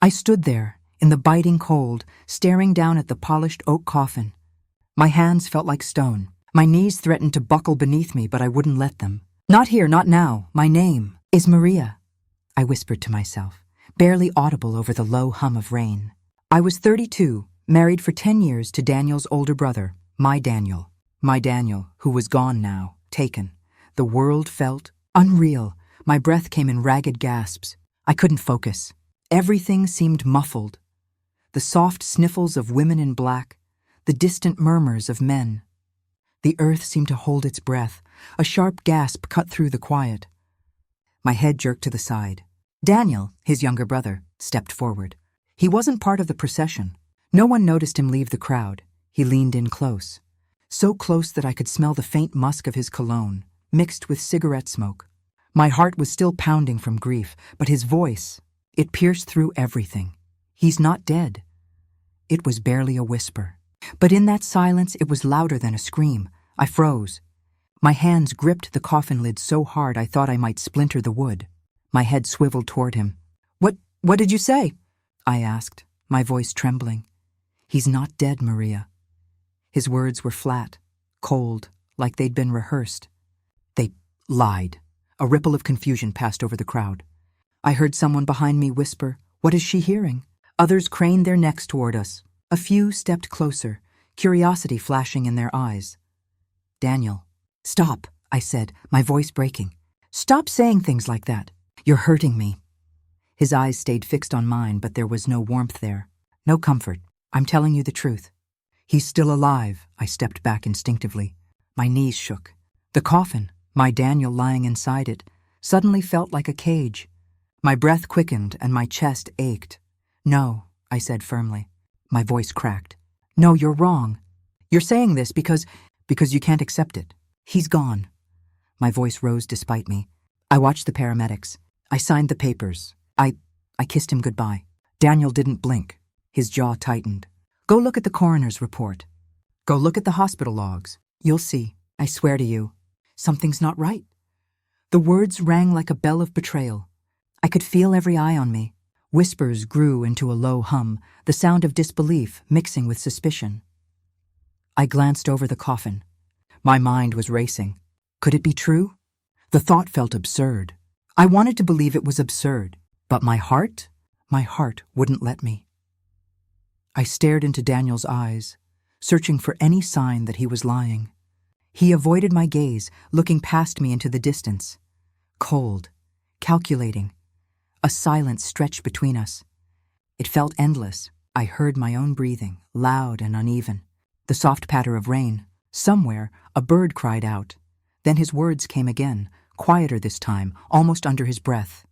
I stood there, in the biting cold, staring down at the polished oak coffin. My hands felt like stone. My knees threatened to buckle beneath me, but I wouldn't let them. Not here, not now. My name is Maria, I whispered to myself, barely audible over the low hum of rain. I was 32, married for 10 years to Daniel's older brother, my Daniel, who was gone now, taken. The world felt unreal. My breath came in ragged gasps. I couldn't focus. Everything seemed muffled. The soft sniffles of women in black, the distant murmurs of men. The earth seemed to hold its breath. A sharp gasp cut through the quiet. My head jerked to the side. Daniel, his younger brother, stepped forward. He wasn't part of the procession. No one noticed him leave the crowd. He leaned in close. So close that I could smell the faint musk of his cologne, mixed with cigarette smoke. My heart was still pounding from grief, but his voice, it pierced through everything. He's not dead. It was barely a whisper. But in that silence, it was louder than a scream. I froze. My hands gripped the coffin lid so hard I thought I might splinter the wood. My head swiveled toward him. What did you say?" I asked, my voice trembling. "He's not dead, Maria." His words were flat, cold, like they'd been rehearsed. They lied. A ripple of confusion passed over the crowd. I heard someone behind me whisper, "What is she hearing?" Others craned their necks toward us. A few stepped closer, curiosity flashing in their eyes. "Daniel." "Stop," I said, my voice breaking. "Stop saying things like that. You're hurting me." His eyes stayed fixed on mine, but there was no warmth there, no comfort. "I'm telling you the truth. He's still alive." I stepped back instinctively. My knees shook. The coffin, my Daniel lying inside it, suddenly felt like a cage. My breath quickened and my chest ached. "No," I said firmly. My voice cracked. "No, you're wrong. You're saying this because you can't accept it. He's gone." My voice rose despite me. I watched the paramedics. I signed the papers. I kissed him goodbye. Daniel didn't blink. His jaw tightened. "Go look at the coroner's report. Go look at the hospital logs. You'll see. I swear to you, something's not right." The words rang like a bell of betrayal. I could feel every eye on me. Whispers grew into a low hum, the sound of disbelief mixing with suspicion. I glanced over the coffin. My mind was racing. Could it be true? The thought felt absurd. I wanted to believe it was absurd, but my heart wouldn't let me. I stared into Daniel's eyes, searching for any sign that he was lying. He avoided my gaze, looking past me into the distance. Cold, calculating. A silence stretched between us. It felt endless. I heard my own breathing, loud and uneven. The soft patter of rain. Somewhere, a bird cried out. Then his words came again, quieter this time, almost under his breath.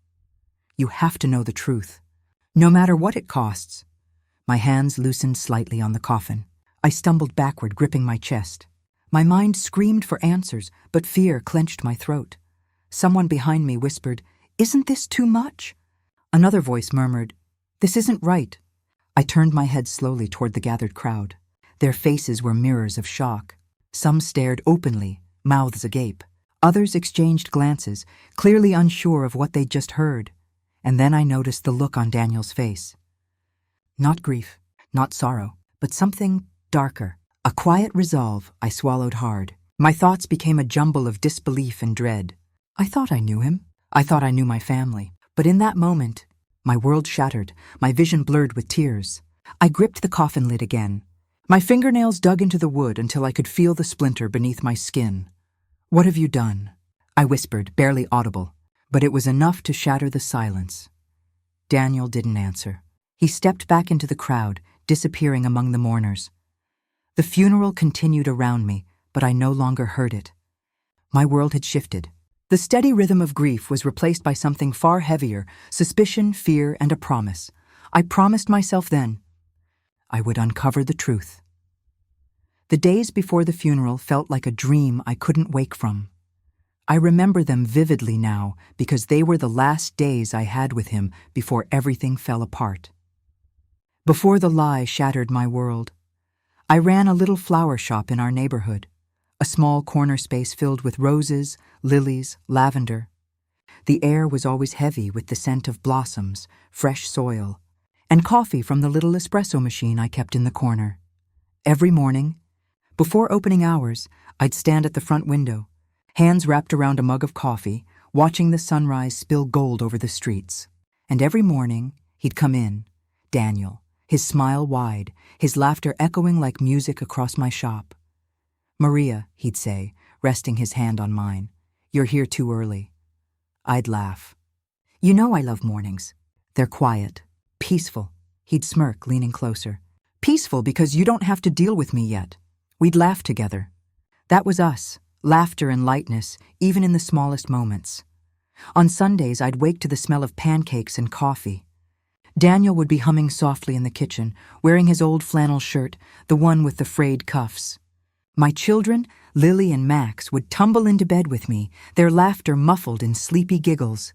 "You have to know the truth, no matter what it costs." My hands loosened slightly on the coffin. I stumbled backward, gripping my chest. My mind screamed for answers, but fear clenched my throat. Someone behind me whispered, "Isn't this too much?" Another voice murmured, "This isn't right." I turned my head slowly toward the gathered crowd. Their faces were mirrors of shock. Some stared openly, mouths agape. Others exchanged glances, clearly unsure of what they'd just heard. And then I noticed the look on Daniel's face. Not grief, not sorrow, but something darker. A quiet resolve. I swallowed hard. My thoughts became a jumble of disbelief and dread. I thought I knew him. I thought I knew my family. But in that moment, my world shattered, my vision blurred with tears. I gripped the coffin lid again. My fingernails dug into the wood until I could feel the splinter beneath my skin. "What have you done?" I whispered, barely audible, but it was enough to shatter the silence. Daniel didn't answer. He stepped back into the crowd, disappearing among the mourners. The funeral continued around me, but I no longer heard it. My world had shifted. The steady rhythm of grief was replaced by something far heavier, suspicion, fear, and a promise. I promised myself then I would uncover the truth. The days before the funeral felt like a dream I couldn't wake from. I remember them vividly now because they were the last days I had with him before everything fell apart. Before the lie shattered my world, I ran a little flower shop in our neighborhood, a small corner space filled with roses, lilies, lavender. The air was always heavy with the scent of blossoms, fresh soil, and coffee from the little espresso machine I kept in the corner. Every morning, before opening hours, I'd stand at the front window, hands wrapped around a mug of coffee, watching the sunrise spill gold over the streets. And every morning, he'd come in, Daniel, his smile wide, his laughter echoing like music across my shop. "Maria," he'd say, resting his hand on mine, "you're here too early." I'd laugh. "You know I love mornings. They're quiet, peaceful." He'd smirk, leaning closer. "Peaceful because you don't have to deal with me yet." We'd laugh together. That was us, laughter and lightness, even in the smallest moments. On Sundays, I'd wake to the smell of pancakes and coffee. Daniel would be humming softly in the kitchen, wearing his old flannel shirt, the one with the frayed cuffs. My children, Lily and Max, would tumble into bed with me, their laughter muffled in sleepy giggles.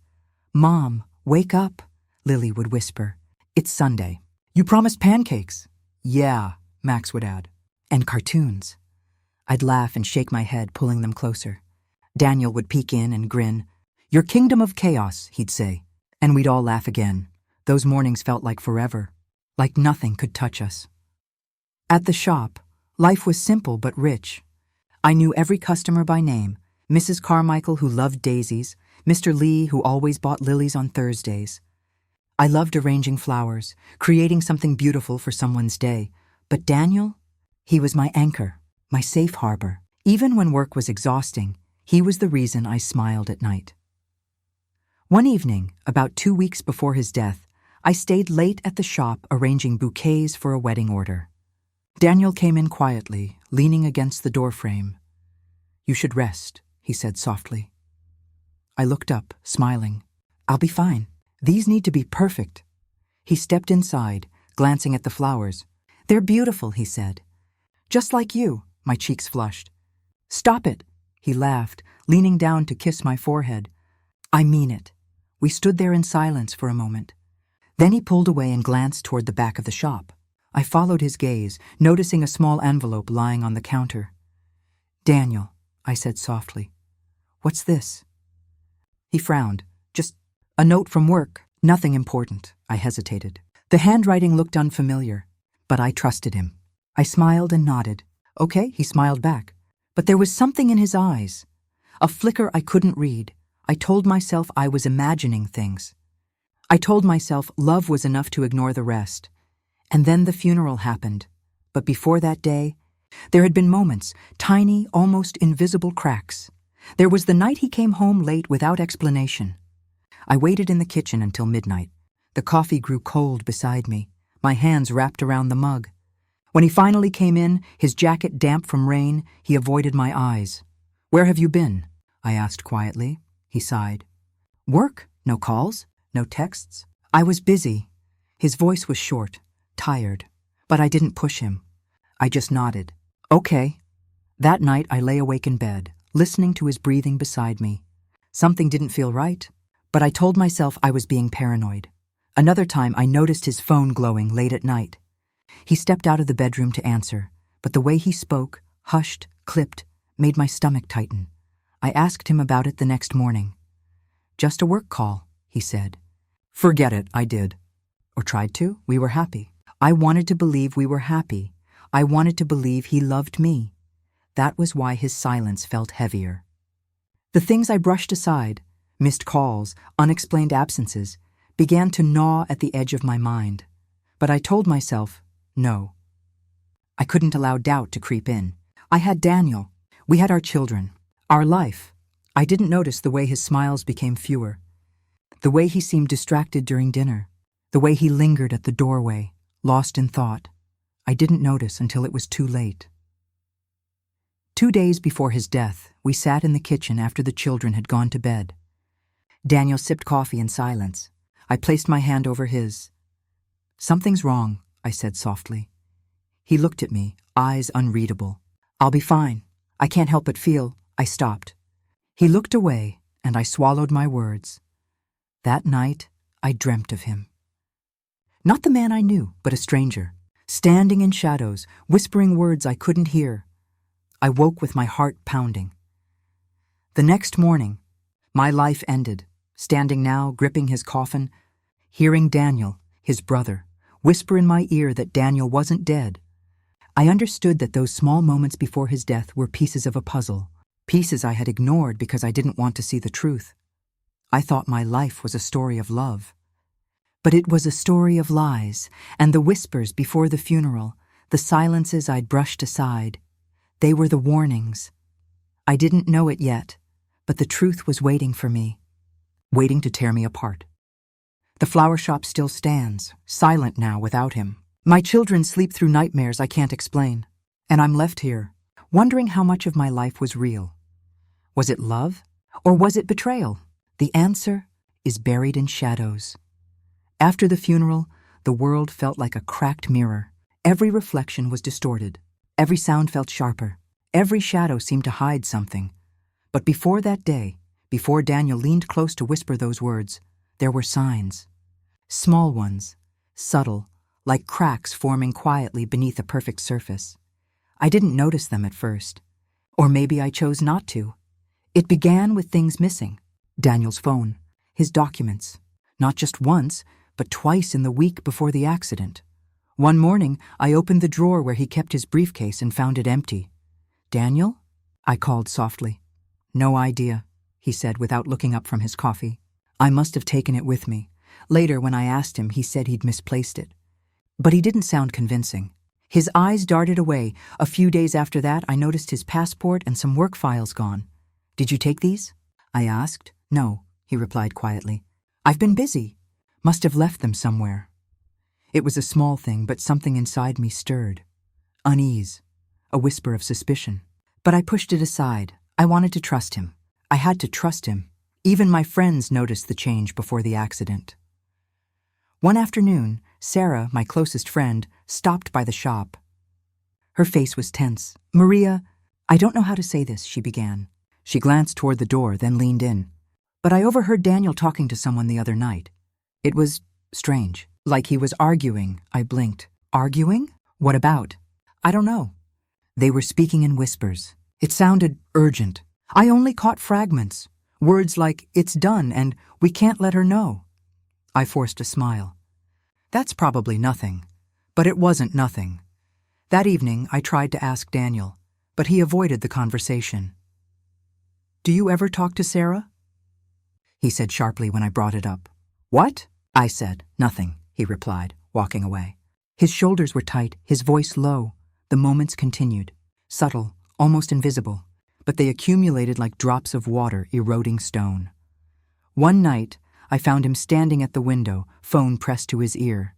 "Mom, wake up," Lily would whisper. "It's Sunday." "You promised pancakes." "Yeah," Max would add. "And cartoons." I'd laugh and shake my head, pulling them closer. Daniel would peek in and grin. "Your kingdom of chaos," he'd say. And we'd all laugh again. Those mornings felt like forever, like nothing could touch us. At the shop, life was simple but rich. I knew every customer by name, Mrs. Carmichael, who loved daisies, Mr. Lee, who always bought lilies on Thursdays. I loved arranging flowers, creating something beautiful for someone's day. But Daniel, he was my anchor, my safe harbor. Even when work was exhausting, he was the reason I smiled at night. One evening, about 2 weeks before his death, I stayed late at the shop arranging bouquets for a wedding order. Daniel came in quietly, leaning against the doorframe. "You should rest," he said softly. I looked up, smiling. "I'll be fine. These need to be perfect." He stepped inside, glancing at the flowers. "They're beautiful," he said. "Just like you." My cheeks flushed. "Stop it," he laughed, leaning down to kiss my forehead. "I mean it." We stood there in silence for a moment. Then he pulled away and glanced toward the back of the shop. I followed his gaze, noticing a small envelope lying on the counter. "Daniel," I said softly. "What's this?" He frowned. "Just a note from work. Nothing important." I hesitated. The handwriting looked unfamiliar, but I trusted him. I smiled and nodded. "Okay," he smiled back. But there was something in his eyes, a flicker I couldn't read. I told myself I was imagining things. I told myself love was enough to ignore the rest. And then the funeral happened. But before that day, there had been moments, tiny, almost invisible cracks. There was the night he came home late without explanation. I waited in the kitchen until midnight. The coffee grew cold beside me, my hands wrapped around the mug. When he finally came in, his jacket damp from rain, he avoided my eyes. "Where have you been?" I asked quietly. He sighed. "Work. No calls, no texts." I was busy. His voice was short, tired, but I didn't push him. I just nodded. "Okay." That night I lay awake in bed, listening to his breathing beside me. Something didn't feel right, but I told myself I was being paranoid. Another time I noticed his phone glowing late at night. He stepped out of the bedroom to answer, but the way he spoke, hushed, clipped, made my stomach tighten. I asked him about it the next morning. "Just a work call," he said. "Forget it," I did. Or tried to. We were happy. I wanted to believe we were happy. I wanted to believe he loved me. That was why his silence felt heavier. The things I brushed aside, missed calls, unexplained absences, began to gnaw at the edge of my mind. But I told myself, no. I couldn't allow doubt to creep in. I had Daniel. We had our children. Our life. I didn't notice the way his smiles became fewer. The way he seemed distracted during dinner. The way he lingered at the doorway, lost in thought. I didn't notice until it was too late. 2 days before his death, we sat in the kitchen after the children had gone to bed. Daniel sipped coffee in silence. I placed my hand over his. "Something's wrong," I said softly. He looked at me, eyes unreadable. "I'll be fine. I can't help but feel." I stopped. He looked away, and I swallowed my words. That night, I dreamt of him. Not the man I knew, but a stranger, standing in shadows, whispering words I couldn't hear. I woke with my heart pounding. The next morning, my life ended, standing now, gripping his coffin, hearing Daniel, his brother, whisper in my ear that Daniel wasn't dead. I understood that those small moments before his death were pieces of a puzzle, pieces I had ignored because I didn't want to see the truth. I thought my life was a story of love. But it was a story of lies, and the whispers before the funeral, the silences I'd brushed aside, they were the warnings. I didn't know it yet, but the truth was waiting for me, waiting to tear me apart. The flower shop still stands, silent now without him. My children sleep through nightmares I can't explain, and I'm left here, wondering how much of my life was real. Was it love, or was it betrayal? The answer is buried in shadows. After the funeral, the world felt like a cracked mirror. Every reflection was distorted. Every sound felt sharper. Every shadow seemed to hide something. But before that day, before Daniel leaned close to whisper those words, there were signs. Small ones, subtle, like cracks forming quietly beneath a perfect surface. I didn't notice them at first. Or maybe I chose not to. It began with things missing. Daniel's phone, his documents. Not just once, but twice in the week before the accident. One morning, I opened the drawer where he kept his briefcase and found it empty. "Daniel?" I called softly. "No idea," he said without looking up from his coffee. I must have taken it with me. Later, when I asked him, he said he'd misplaced it. But he didn't sound convincing. His eyes darted away. A few days after that, I noticed his passport and some work files gone. "Did you take these?" I asked. "No," he replied quietly. "I've been busy. Must have left them somewhere." It was a small thing, but something inside me stirred. Unease. A whisper of suspicion. But I pushed it aside. I wanted to trust him. I had to trust him. Even my friends noticed the change before the accident. One afternoon, Sarah, my closest friend, stopped by the shop. Her face was tense. "Maria, I don't know how to say this," she began. She glanced toward the door, then leaned in. "But I overheard Daniel talking to someone the other night. It was strange. Like he was arguing." I blinked. "Arguing? What about?" "I don't know." They were speaking in whispers. It sounded urgent. I only caught fragments. Words like, "It's done," and "We can't let her know." I forced a smile. That's probably nothing. But it wasn't nothing. That evening, I tried to ask Daniel, but he avoided the conversation. "Do you ever talk to Sarah?" he said sharply when I brought it up. "What?" I said. "Nothing," he replied, walking away. His shoulders were tight, his voice low. The moments continued, subtle, almost invisible, but they accumulated like drops of water eroding stone. One night, I found him standing at the window, phone pressed to his ear.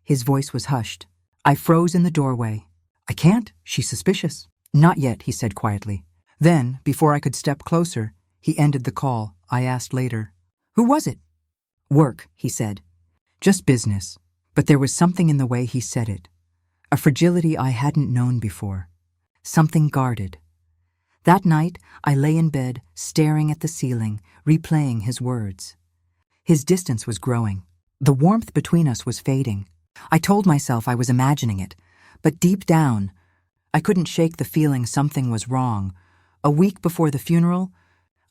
His voice was hushed. I froze in the doorway. "I can't. She's suspicious." "Not yet," he said quietly. Then, before I could step closer, he ended the call. I asked later, "Who was it?" "Work," he said. "Just business." But there was something in the way he said it. A fragility I hadn't known before. Something guarded. That night, I lay in bed, staring at the ceiling, replaying his words. His distance was growing. The warmth between us was fading. I told myself I was imagining it, but deep down, I couldn't shake the feeling something was wrong. A week before the funeral,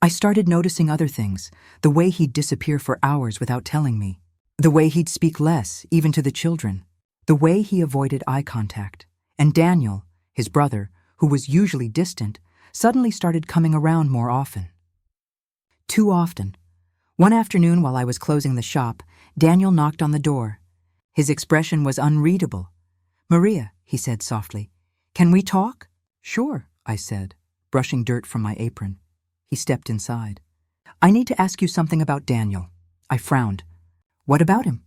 I started noticing other things, the way he'd disappear for hours without telling me, the way he'd speak less, even to the children, the way he avoided eye contact. And Daniel, his brother, who was usually distant, suddenly started coming around more often. Too often. One afternoon while I was closing the shop, Daniel knocked on the door. His expression was unreadable. "Maria," he said softly, "can we talk?" "Sure," I said, brushing dirt from my apron. He stepped inside. "I need to ask you something about Daniel." I frowned. "What about him?"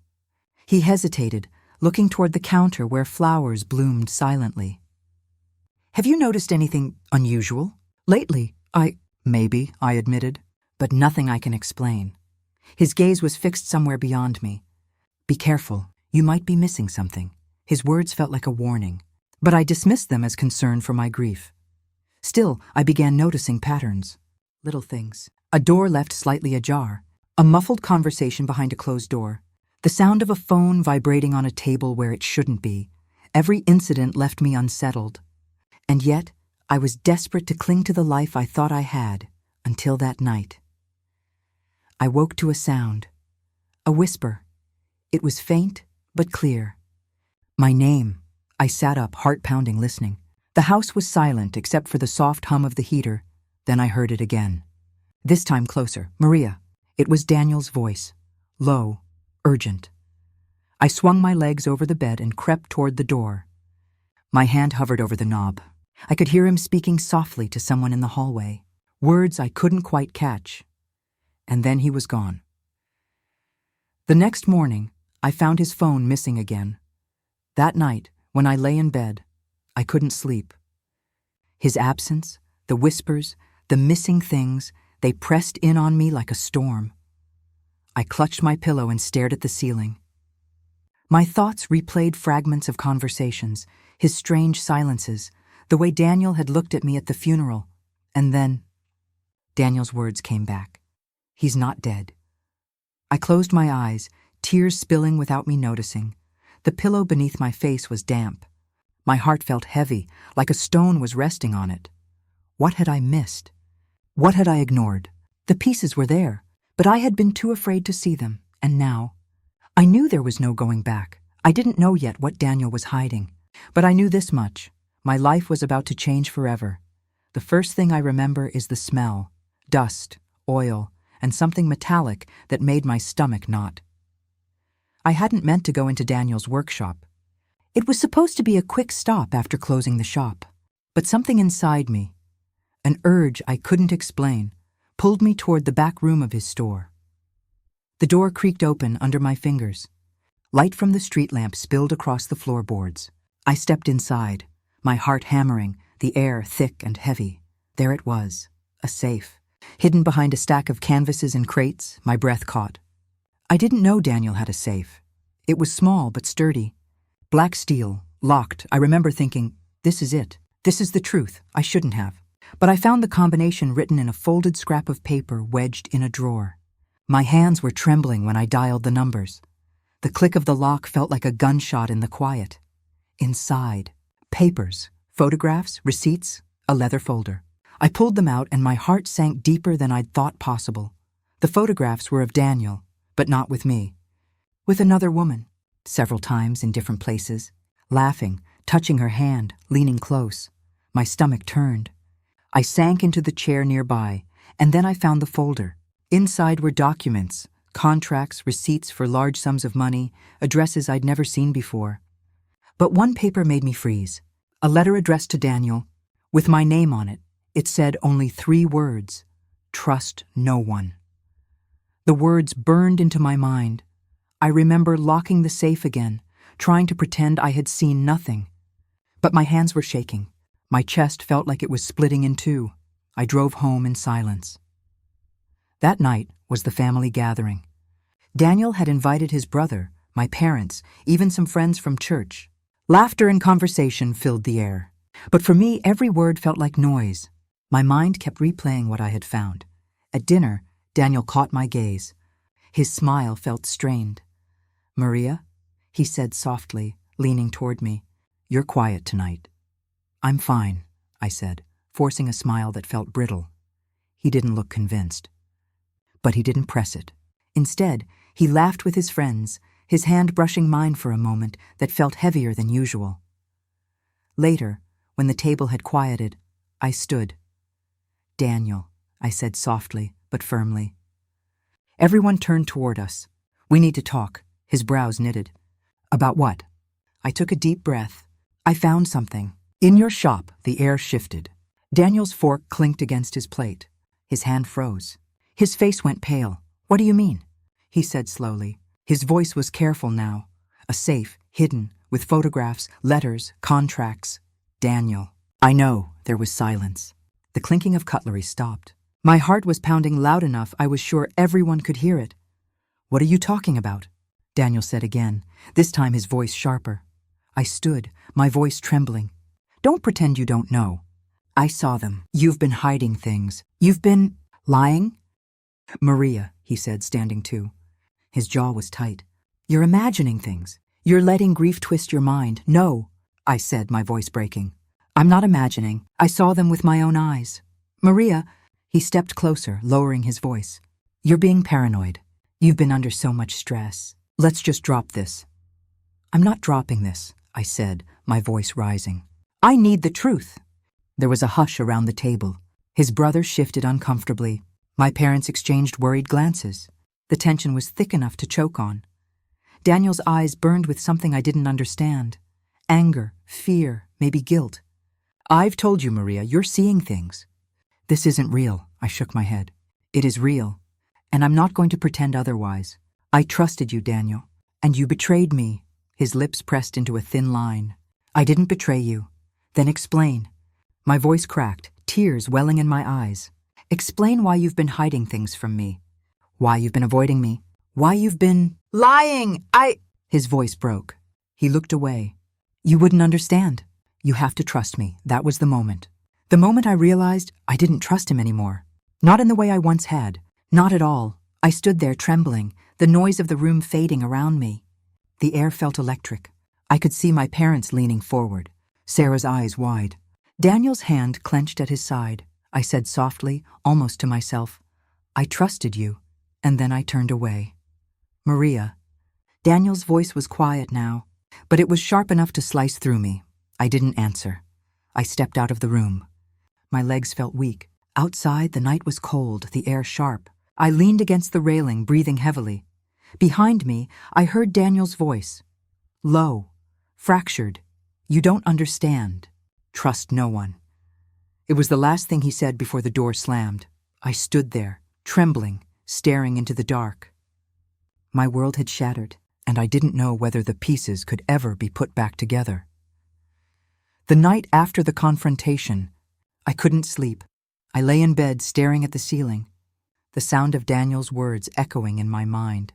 He hesitated, looking toward the counter where flowers bloomed silently. "Have you noticed anything unusual? Lately, Maybe, I admitted, but nothing I can explain." His gaze was fixed somewhere beyond me. "Be careful, you might be missing something." His words felt like a warning, but I dismissed them as concern for my grief. Still, I began noticing patterns. Little things. A door left slightly ajar. A muffled conversation behind a closed door. The sound of a phone vibrating on a table where it shouldn't be. Every incident left me unsettled. And yet, I was desperate to cling to the life I thought I had, until that night. I woke to a sound. A whisper. It was faint, but clear. My name. I sat up, heart pounding, listening. The house was silent except for the soft hum of the heater. Then I heard it again. This time closer. Maria. It was Daniel's voice. Low, urgent. I swung my legs over the bed and crept toward the door. My hand hovered over the knob. I could hear him speaking softly to someone in the hallway, words I couldn't quite catch. And then he was gone. The next morning, I found his phone missing again. That night, when I lay in bed, I couldn't sleep. His absence, the whispers, the missing things, they pressed in on me like a storm. I clutched my pillow and stared at the ceiling. My thoughts replayed fragments of conversations, his strange silences, the way Daniel had looked at me at the funeral, and then Daniel's words came back. He's not dead. I closed my eyes, tears spilling without me noticing. The pillow beneath my face was damp. My heart felt heavy, like a stone was resting on it. What had I missed? What had I ignored? The pieces were there, but I had been too afraid to see them, and now I knew there was no going back. I didn't know yet what Daniel was hiding, but I knew this much. My life was about to change forever. The first thing I remember is the smell, dust, oil, and something metallic that made my stomach knot. I hadn't meant to go into Daniel's workshop. It was supposed to be a quick stop after closing the shop, but something inside me, an urge I couldn't explain, pulled me toward the back room of his store. The door creaked open under my fingers. Light from the street lamp spilled across the floorboards. I stepped inside, my heart hammering, the air thick and heavy. There it was, a safe. Hidden behind a stack of canvases and crates, my breath caught. I didn't know Daniel had a safe. It was small but sturdy. Black steel, locked. I remember thinking, this is it. This is the truth. I shouldn't have. But I found the combination written in a folded scrap of paper wedged in a drawer. My hands were trembling when I dialed the numbers. The click of the lock felt like a gunshot in the quiet. Inside, papers, photographs, receipts, a leather folder. I pulled them out and my heart sank deeper than I'd thought possible. The photographs were of Daniel, but not with me. With another woman, several times in different places, laughing, touching her hand, leaning close. My stomach turned. I sank into the chair nearby, and then I found the folder. Inside were documents, contracts, receipts for large sums of money, addresses I'd never seen before. But one paper made me freeze. A letter addressed to Daniel, with my name on it. It said only 3 words: trust no one. The words burned into my mind. I remember locking the safe again, trying to pretend I had seen nothing. But my hands were shaking. My chest felt like it was splitting in two. I drove home in silence. That night was the family gathering. Daniel had invited his brother, my parents, even some friends from church. Laughter and conversation filled the air. But for me, every word felt like noise. My mind kept replaying what I had found. At dinner, Daniel caught my gaze. His smile felt strained. "Maria," he said softly, leaning toward me, "you're quiet tonight." "I'm fine," I said, forcing a smile that felt brittle. He didn't look convinced. But he didn't press it. Instead, he laughed with his friends, his hand brushing mine for a moment that felt heavier than usual. Later, when the table had quieted, I stood. "Daniel," I said softly but firmly. Everyone turned toward us. "We need to talk," his brows knitted. "About what?" I took a deep breath. "I found something. In your shop," the air shifted. Daniel's fork clinked against his plate. His hand froze. His face went pale. "What do you mean?" he said slowly. His voice was careful now. "A safe, hidden, with photographs, letters, contracts. Daniel." I know. There was silence. The clinking of cutlery stopped. My heart was pounding loud enough I was sure everyone could hear it. "What are you talking about?" Daniel said again, this time his voice sharper. I stood, my voice trembling. "Don't pretend you don't know. I saw them. You've been hiding things. You've been lying?" "Maria," he said, standing too. His jaw was tight. "You're imagining things. You're letting grief twist your mind." "No," I said, my voice breaking. "I'm not imagining. I saw them with my own eyes." "Maria," he stepped closer, lowering his voice. "You're being paranoid. You've been under so much stress. Let's just drop this." "I'm not dropping this," I said, my voice rising. I need the truth. There was a hush around the table. His brother shifted uncomfortably. My parents exchanged worried glances. The tension was thick enough to choke on. Daniel's eyes burned with something I didn't understand. Anger, fear, maybe guilt. I've told you, Maria, you're seeing things. This isn't real, I shook my head. It is real, and I'm not going to pretend otherwise. I trusted you, Daniel, and you betrayed me. His lips pressed into a thin line. I didn't betray you. Then explain. My voice cracked, tears welling in my eyes. Explain why you've been hiding things from me. Why you've been avoiding me. Why you've been lying. His voice broke. He looked away. You wouldn't understand. You have to trust me. That was the moment. The moment I realized I didn't trust him anymore. Not in the way I once had. Not at all. I stood there trembling, the noise of the room fading around me. The air felt electric. I could see my parents leaning forward, Sarah's eyes wide. Daniel's hand clenched at his side. I said softly, almost to myself, I trusted you, and then I turned away. Maria. Daniel's voice was quiet now, but it was sharp enough to slice through me. I didn't answer. I stepped out of the room. My legs felt weak. Outside, the night was cold, the air sharp. I leaned against the railing, breathing heavily. Behind me, I heard Daniel's voice. Low, fractured. You don't understand. Trust no one. It was the last thing he said before the door slammed. I stood there, trembling, staring into the dark. My world had shattered, and I didn't know whether the pieces could ever be put back together. The night after the confrontation, I couldn't sleep. I lay in bed staring at the ceiling, the sound of Daniel's words echoing in my mind.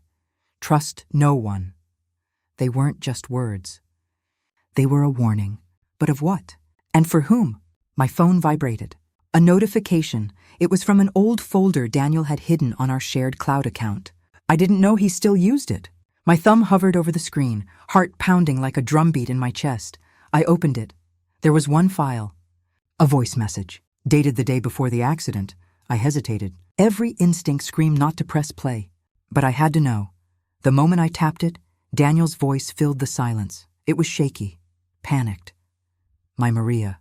Trust no one. They weren't just words. They were a warning. But of what? And for whom? My phone vibrated. A notification. It was from an old folder Daniel had hidden on our shared cloud account. I didn't know he still used it. My thumb hovered over the screen, heart pounding like a drumbeat in my chest. I opened it. There was one file. A voice message, dated the day before the accident. I hesitated. Every instinct screamed not to press play. But I had to know. The moment I tapped it, Daniel's voice filled the silence. It was shaky, panicked. My Maria.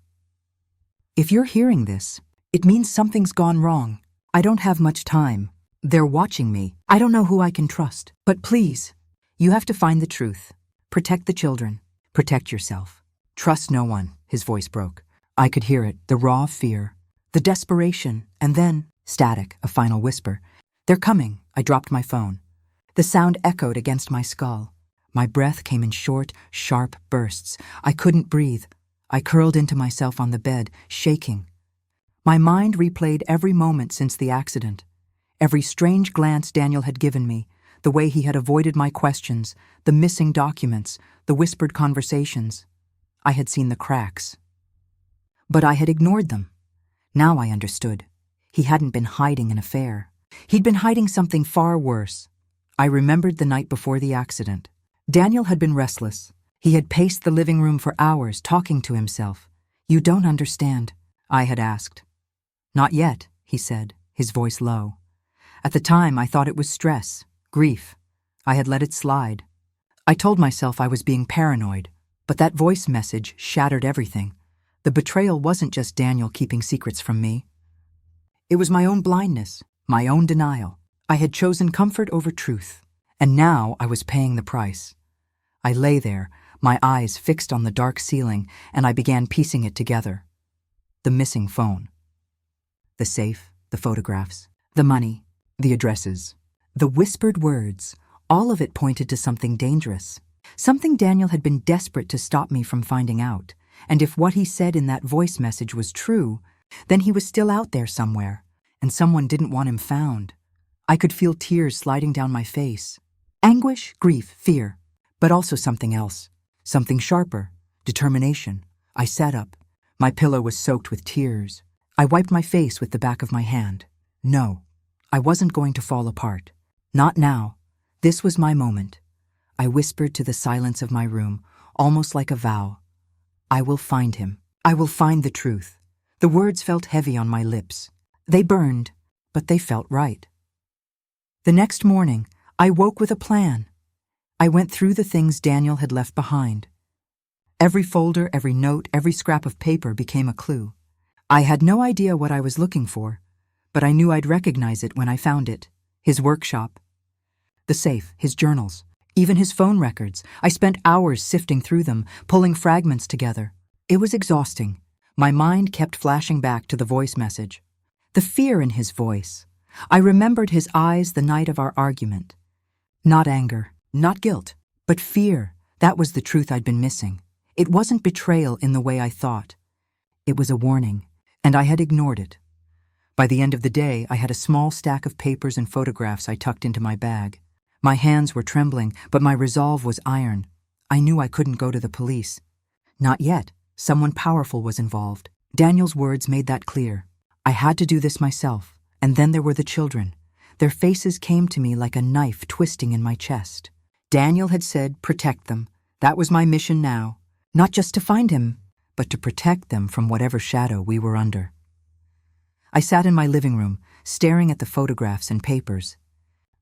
If you're hearing this, it means something's gone wrong. I don't have much time. They're watching me. I don't know who I can trust. But please, you have to find the truth. Protect the children. Protect yourself. Trust no one, his voice broke. I could hear it, the raw fear, the desperation, and then, static, a final whisper. They're coming. I dropped my phone. The sound echoed against my skull. My breath came in short, sharp bursts. I couldn't breathe. I curled into myself on the bed, shaking. My mind replayed every moment since the accident. Every strange glance Daniel had given me, the way he had avoided my questions, the missing documents, the whispered conversations. I had seen the cracks. But I had ignored them. Now I understood. He hadn't been hiding an affair. He'd been hiding something far worse. I remembered the night before the accident. Daniel had been restless. He had paced the living room for hours, talking to himself. You don't understand, I had asked. Not yet, he said, his voice low. At the time, I thought it was stress, grief. I had let it slide. I told myself I was being paranoid, but that voice message shattered everything. The betrayal wasn't just Daniel keeping secrets from me. It was my own blindness, my own denial. I had chosen comfort over truth, and now I was paying the price. I lay there, my eyes fixed on the dark ceiling, and I began piecing it together. The missing phone. The safe, the photographs, the money, the addresses, the whispered words, all of it pointed to something dangerous. Something Daniel had been desperate to stop me from finding out, and if what he said in that voice message was true, then he was still out there somewhere, and someone didn't want him found. I could feel tears sliding down my face. Anguish, grief, fear, but also something else, something sharper, determination. I sat up. My pillow was soaked with tears. I wiped my face with the back of my hand. No, I wasn't going to fall apart. Not now. This was my moment. I whispered to the silence of my room, almost like a vow. I will find him. I will find the truth. The words felt heavy on my lips. They burned, but they felt right. The next morning, I woke with a plan. I went through the things Daniel had left behind. Every folder, every note, every scrap of paper became a clue. I had no idea what I was looking for, but I knew I'd recognize it when I found it. His workshop, the safe, his journals, even his phone records. I spent hours sifting through them, pulling fragments together. It was exhausting. My mind kept flashing back to the voice message. The fear in his voice. I remembered his eyes the night of our argument. Not anger, not guilt, but fear. That was the truth I'd been missing. It wasn't betrayal in the way I thought. It was a warning, and I had ignored it. By the end of the day, I had a small stack of papers and photographs I tucked into my bag. My hands were trembling, but my resolve was iron. I knew I couldn't go to the police. Not yet. Someone powerful was involved. Daniel's words made that clear. I had to do this myself. And then there were the children. Their faces came to me like a knife twisting in my chest. Daniel had said, protect them. That was my mission now. Not just to find him, but to protect them from whatever shadow we were under. I sat in my living room, staring at the photographs and papers.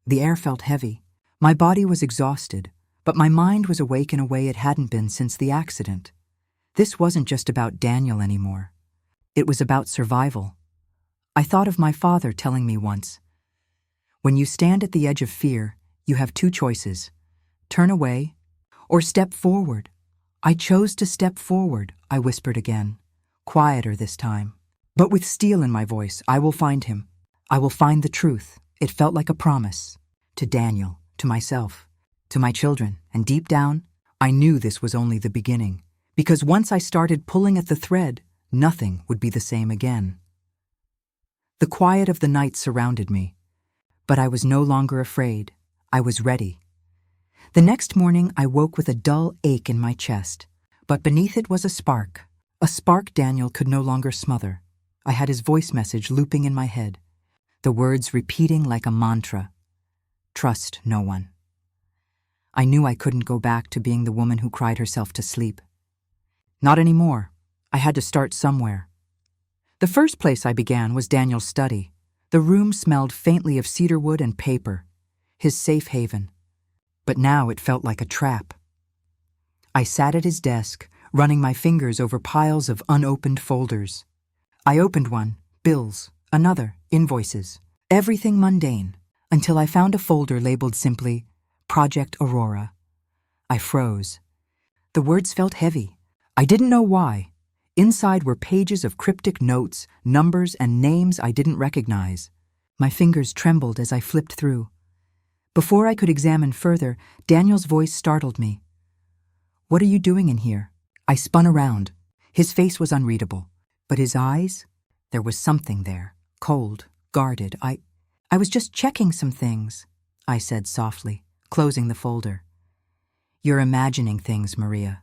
The air felt heavy. My body was exhausted, but my mind was awake in a way it hadn't been since the accident. This wasn't just about Daniel anymore. It was about survival. I thought of my father telling me once, when you stand at the edge of fear, you have two choices: turn away or step forward. I chose to step forward, I whispered again, quieter this time. But with steel in my voice, I will find him. I will find the truth. It felt like a promise. To Daniel, to myself, to my children, and deep down, I knew this was only the beginning. Because once I started pulling at the thread, nothing would be the same again. The quiet of the night surrounded me, but I was no longer afraid. I was ready. The next morning, I woke with a dull ache in my chest, but beneath it was a spark Daniel could no longer smother. I had his voice message looping in my head, the words repeating like a mantra. Trust no one. I knew I couldn't go back to being the woman who cried herself to sleep. Not anymore. I had to start somewhere. The first place I began was Daniel's study. The room smelled faintly of cedarwood and paper, his safe haven. But now it felt like a trap. I sat at his desk, running my fingers over piles of unopened folders. I opened one, bills, another, invoices, everything mundane, until I found a folder labeled simply, Project Aurora. I froze. The words felt heavy. I didn't know why. Inside were pages of cryptic notes, numbers, and names I didn't recognize. My fingers trembled as I flipped through. Before I could examine further, Daniel's voice startled me. What are you doing in here? I spun around. His face was unreadable. But his eyes? There was something there, cold, guarded. I was just checking some things, I said softly, closing the folder. You're imagining things, Maria.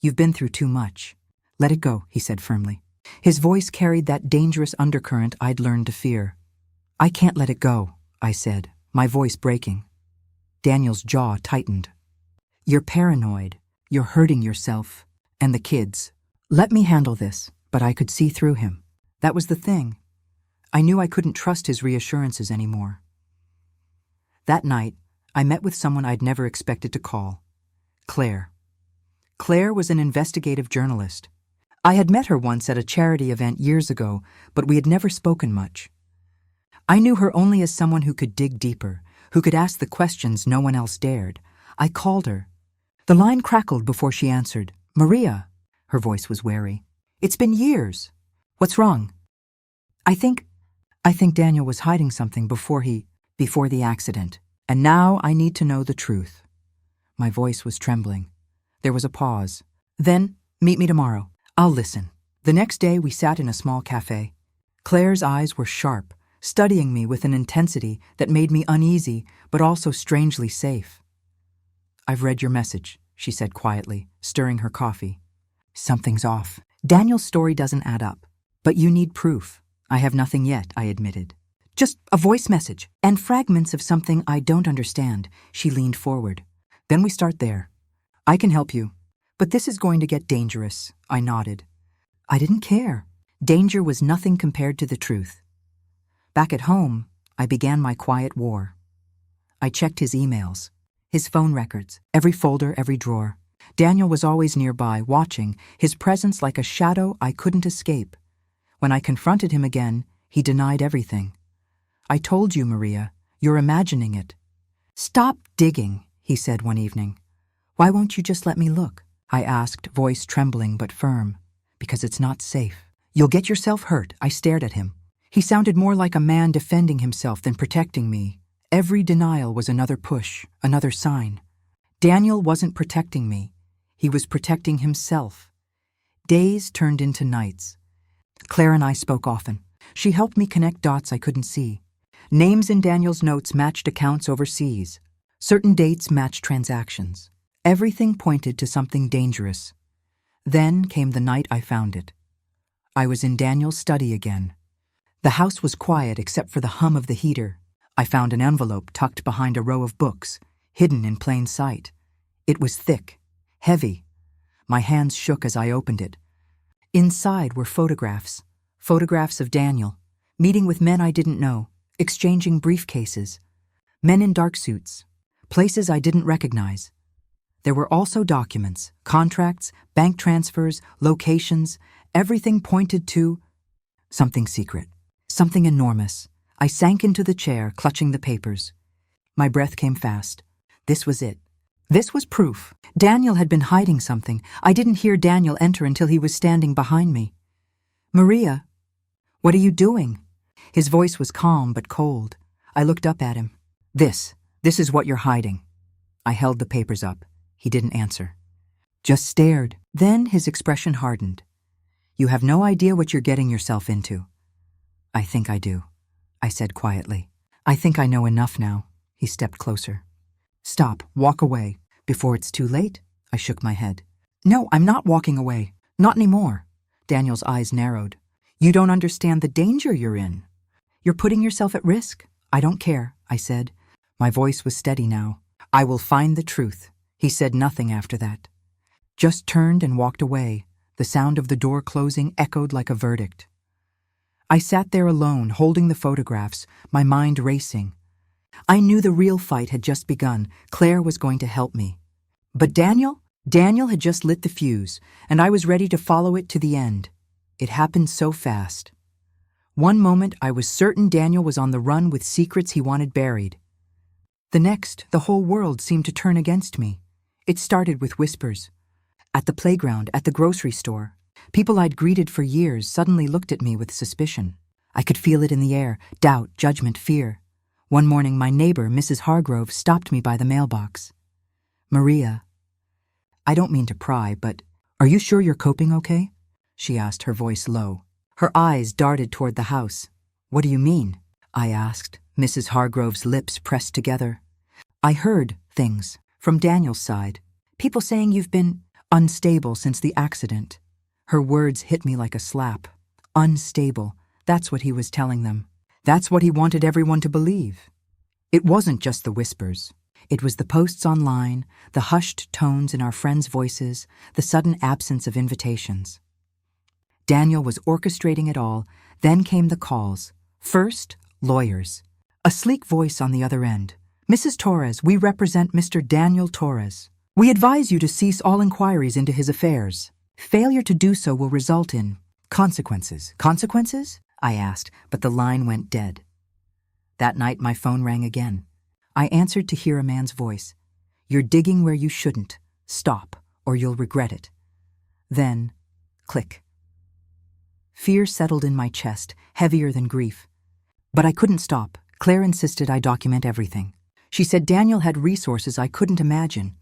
You've been through too much. Let it go, he said firmly. His voice carried that dangerous undercurrent I'd learned to fear. I can't let it go, I said, my voice breaking. Daniel's jaw tightened. You're paranoid. You're hurting yourself. And the kids. Let me handle this. But I could see through him. That was the thing. I knew I couldn't trust his reassurances anymore. That night, I met with someone I'd never expected to call. Claire. Claire was an investigative journalist. I had met her once at a charity event years ago, but we had never spoken much. I knew her only as someone who could dig deeper, who could ask the questions no one else dared. I called her. The line crackled before she answered. Maria. Her voice was wary. It's been years. What's wrong? I think Daniel was hiding something before the accident. And now I need to know the truth. My voice was trembling. There was a pause. Then, meet me tomorrow. I'll listen. The next day we sat in a small cafe. Claire's eyes were sharp, studying me with an intensity that made me uneasy, but also strangely safe. I've read your message, she said quietly, stirring her coffee. Something's off. Daniel's story doesn't add up. But you need proof. I have nothing yet, I admitted. Just a voice message and fragments of something I don't understand. She leaned forward. Then we start there. I can help you. But this is going to get dangerous, I nodded. I didn't care. Danger was nothing compared to the truth. Back at home, I began my quiet war. I checked his emails, his phone records, every folder, every drawer. Daniel was always nearby, watching, his presence like a shadow I couldn't escape. When I confronted him again, he denied everything. "I told you, Maria, you're imagining it." "Stop digging," he said one evening. "Why won't you just let me look?" I asked, voice trembling but firm. "Because it's not safe. You'll get yourself hurt." I stared at him. He sounded more like a man defending himself than protecting me. Every denial was another push, another sign. Daniel wasn't protecting me. He was protecting himself. Days turned into nights. Claire and I spoke often. She helped me connect dots I couldn't see. Names in Daniel's notes matched accounts overseas. Certain dates matched transactions. Everything pointed to something dangerous. Then came the night I found it. I was in Daniel's study again. The house was quiet except for the hum of the heater. I found an envelope tucked behind a row of books, hidden in plain sight. It was thick, heavy. My hands shook as I opened it. Inside were photographs of Daniel, meeting with men I didn't know, exchanging briefcases, men in dark suits, places I didn't recognize. There were also documents, contracts, bank transfers, locations. Everything pointed to something secret, something enormous. I sank into the chair, clutching the papers. My breath came fast. This was it. This was proof. Daniel had been hiding something. I didn't hear Daniel enter until he was standing behind me. "Maria, what are you doing?" His voice was calm but cold. I looked up at him. This is what you're hiding." I held the papers up. He didn't answer. Just stared. Then his expression hardened. "You have no idea what you're getting yourself into." "I think I do," I said quietly. "I think I know enough now." He stepped closer. "Stop, walk away, before it's too late." I shook my head. "No, I'm not walking away. Not anymore." Daniel's eyes narrowed. "You don't understand the danger you're in. You're putting yourself at risk." "I don't care," I said. My voice was steady now. "I will find the truth." He said nothing after that. Just turned and walked away. The sound of the door closing echoed like a verdict. I sat there alone, holding the photographs, my mind racing. I knew the real fight had just begun. Claire was going to help me. But Daniel had just lit the fuse, and I was ready to follow it to the end. It happened so fast. One moment I was certain Daniel was on the run with secrets he wanted buried. The next, the whole world seemed to turn against me. It started with whispers. At the playground, at the grocery store, people I'd greeted for years suddenly looked at me with suspicion. I could feel it in the air, doubt, judgment, fear. One morning, my neighbor, Mrs. Hargrove, stopped me by the mailbox. "Maria, I don't mean to pry, but are you sure you're coping okay?" she asked, her voice low. Her eyes darted toward the house. "What do you mean?" I asked, Mrs. Hargrove's lips pressed together. "I heard things from Daniel's side. People saying you've been unstable since the accident." Her words hit me like a slap. Unstable. That's what he was telling them. That's what he wanted everyone to believe. It wasn't just the whispers. It was the posts online, the hushed tones in our friends' voices, the sudden absence of invitations. Daniel was orchestrating it all. Then came the calls. First, lawyers. A sleek voice on the other end. "Mrs. Torres, we represent Mr. Daniel Torres. We advise you to cease all inquiries into his affairs. Failure to do so will result in consequences." "Consequences?" I asked, but the line went dead. That night my phone rang again. I answered to hear a man's voice. "You're digging where you shouldn't. Stop, or you'll regret it." Then, click. Fear settled in my chest, heavier than grief. But I couldn't stop. Claire insisted I document everything. She said Daniel had resources I couldn't imagine,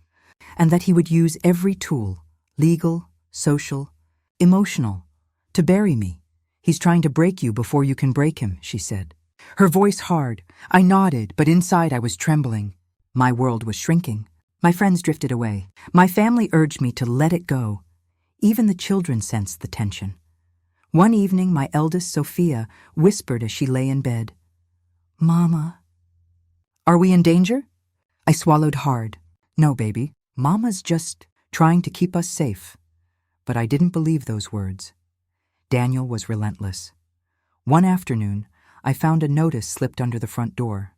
and that he would use every tool, legal, social, emotional, to bury me. "He's trying to break you before you can break him," she said. Her voice hard. I nodded, but inside I was trembling. My world was shrinking. My friends drifted away. My family urged me to let it go. Even the children sensed the tension. One evening, my eldest, Sophia, whispered as she lay in bed, "Mama." "Are we in danger?" I swallowed hard. "No, baby. Mama's just trying to keep us safe." But I didn't believe those words. Daniel was relentless. One afternoon, I found a notice slipped under the front door.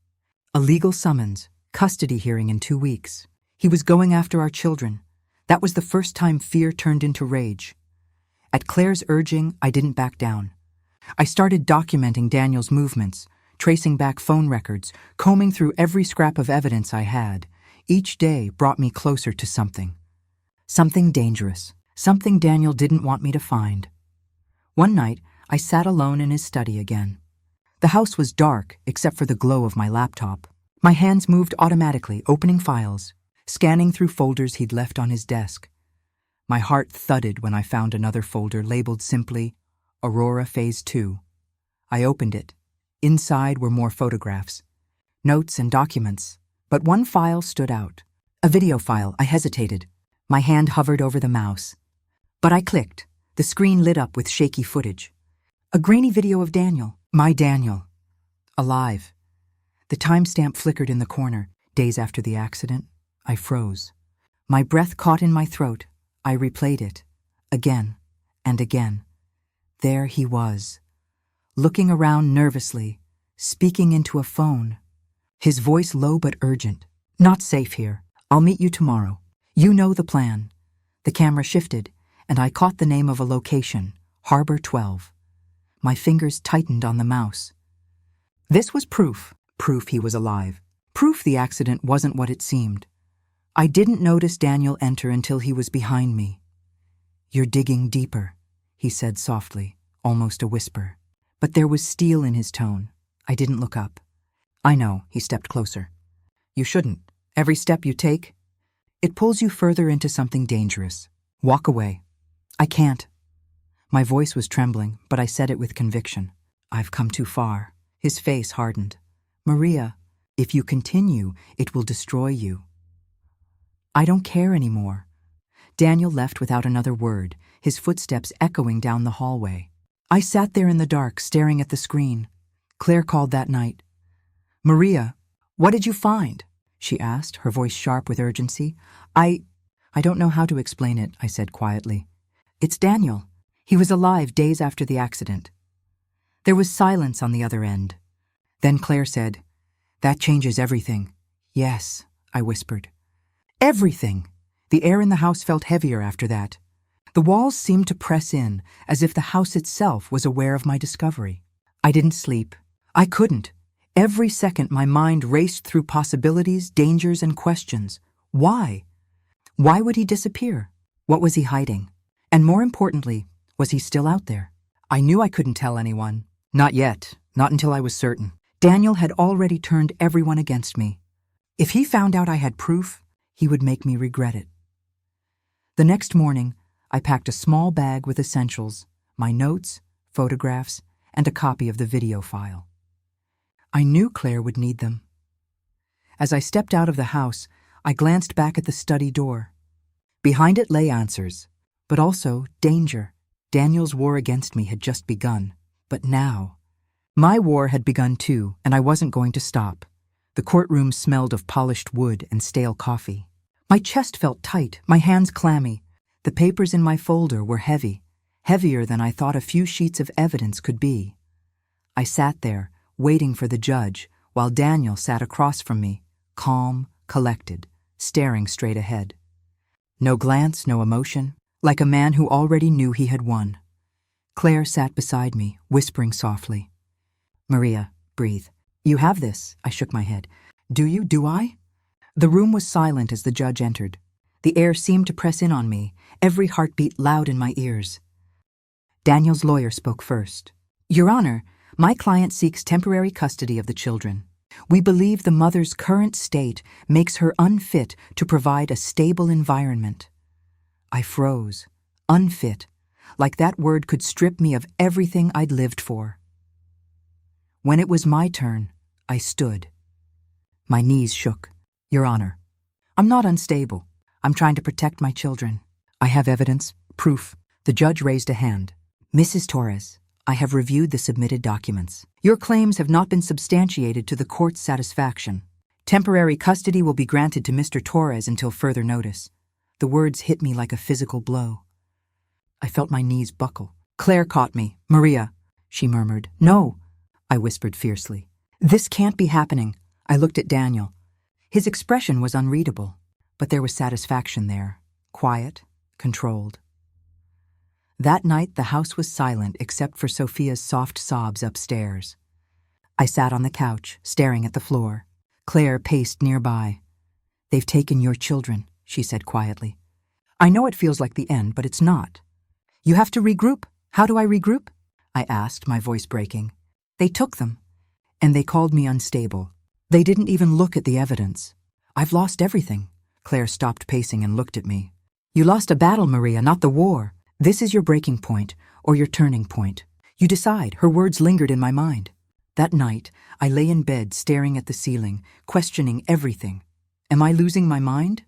A legal summons, custody hearing in 2 weeks. He was going after our children. That was the first time fear turned into rage. At Claire's urging, I didn't back down. I started documenting Daniel's movements, tracing back phone records, combing through every scrap of evidence I had. Each day brought me closer to something. Something dangerous. Something Daniel didn't want me to find. One night, I sat alone in his study again. The house was dark except for the glow of my laptop. My hands moved automatically, opening files, scanning through folders he'd left on his desk. My heart thudded when I found another folder labeled simply Aurora Phase 2. I opened it. Inside were more photographs, notes and documents, but one file stood out. A video file. I hesitated. My hand hovered over the mouse. But I clicked. The screen lit up with shaky footage. A grainy video of Daniel. My Daniel. Alive. The timestamp flickered in the corner. Days after the accident. I froze. My breath caught in my throat. I replayed it. Again and again. There he was. Looking around nervously, speaking into a phone. His voice low but urgent. Not safe here. I'll meet you tomorrow. You know the plan. The camera shifted, and I caught the name of a location, Harbor 12. My fingers tightened on the mouse. This was proof he was alive. Proof the accident wasn't what it seemed. I didn't notice Daniel enter until he was behind me. You're digging deeper, he said softly, almost a whisper. But there was steel in his tone. I didn't look up. I know, he stepped closer. You shouldn't. Every step you take, it pulls you further into something dangerous. Walk away. I can't. My voice was trembling, but I said it with conviction. I've come too far. His face hardened. Maria, if you continue, it will destroy you. I don't care anymore. Daniel left without another word, his footsteps echoing down the hallway. I sat there in the dark, staring at the screen. Claire called that night. Maria, what did you find? She asked, her voice sharp with urgency. I don't know how to explain it, I said quietly. It's Daniel. He was alive days after the accident. There was silence on the other end. Then Claire said, That changes everything. Yes, I whispered. Everything! The air in the house felt heavier after that. The walls seemed to press in, as if the house itself was aware of my discovery. I didn't sleep. I couldn't. Every second my mind raced through possibilities, dangers, and questions. Why? Why would he disappear? What was he hiding? And more importantly, was he still out there? I knew I couldn't tell anyone. Not yet. Not until I was certain. Daniel had already turned everyone against me. If he found out I had proof, he would make me regret it. The next morning, I packed a small bag with essentials, my notes, photographs, and a copy of the video file. I knew Claire would need them. As I stepped out of the house, I glanced back at the study door. Behind it lay answers, but also danger. Daniel's war against me had just begun, but now, my war had begun too, and I wasn't going to stop. The courtroom smelled of polished wood and stale coffee. My chest felt tight, my hands clammy. The papers in my folder were heavy, heavier than I thought a few sheets of evidence could be. I sat there, waiting for the judge, while Daniel sat across from me, calm, collected, staring straight ahead. No glance, no emotion, like a man who already knew he had won. Claire sat beside me, whispering softly. Maria, breathe. You have this, I shook my head. Do you? Do I? The room was silent as the judge entered. The air seemed to press in on me, every heartbeat loud in my ears. Daniel's lawyer spoke first. Your Honor, my client seeks temporary custody of the children. We believe the mother's current state makes her unfit to provide a stable environment. I froze. Unfit. Like that word could strip me of everything I'd lived for. When it was my turn, I stood. My knees shook. Your Honor, I'm not unstable. I'm trying to protect my children. I have evidence, proof. The judge raised a hand. Mrs. Torres, I have reviewed the submitted documents. Your claims have not been substantiated to the court's satisfaction. Temporary custody will be granted to Mr. Torres until further notice. The words hit me like a physical blow. I felt my knees buckle. Claire caught me. Maria, she murmured. No, I whispered fiercely. This can't be happening. I looked at Daniel. His expression was unreadable, but there was satisfaction there, quiet, controlled. That night, the house was silent except for Sophia's soft sobs upstairs. I sat on the couch, staring at the floor. Claire paced nearby. "They've taken your children," she said quietly. "I know it feels like the end, but it's not. You have to regroup." "How do I regroup?" I asked, my voice breaking. "They took them, and they called me unstable. They didn't even look at the evidence. I've lost everything." Claire stopped pacing and looked at me. "You lost a battle, Maria, not the war. This is your breaking point, or your turning point. You decide." Her words lingered in my mind. That night, I lay in bed staring at the ceiling, questioning everything. Am I losing my mind?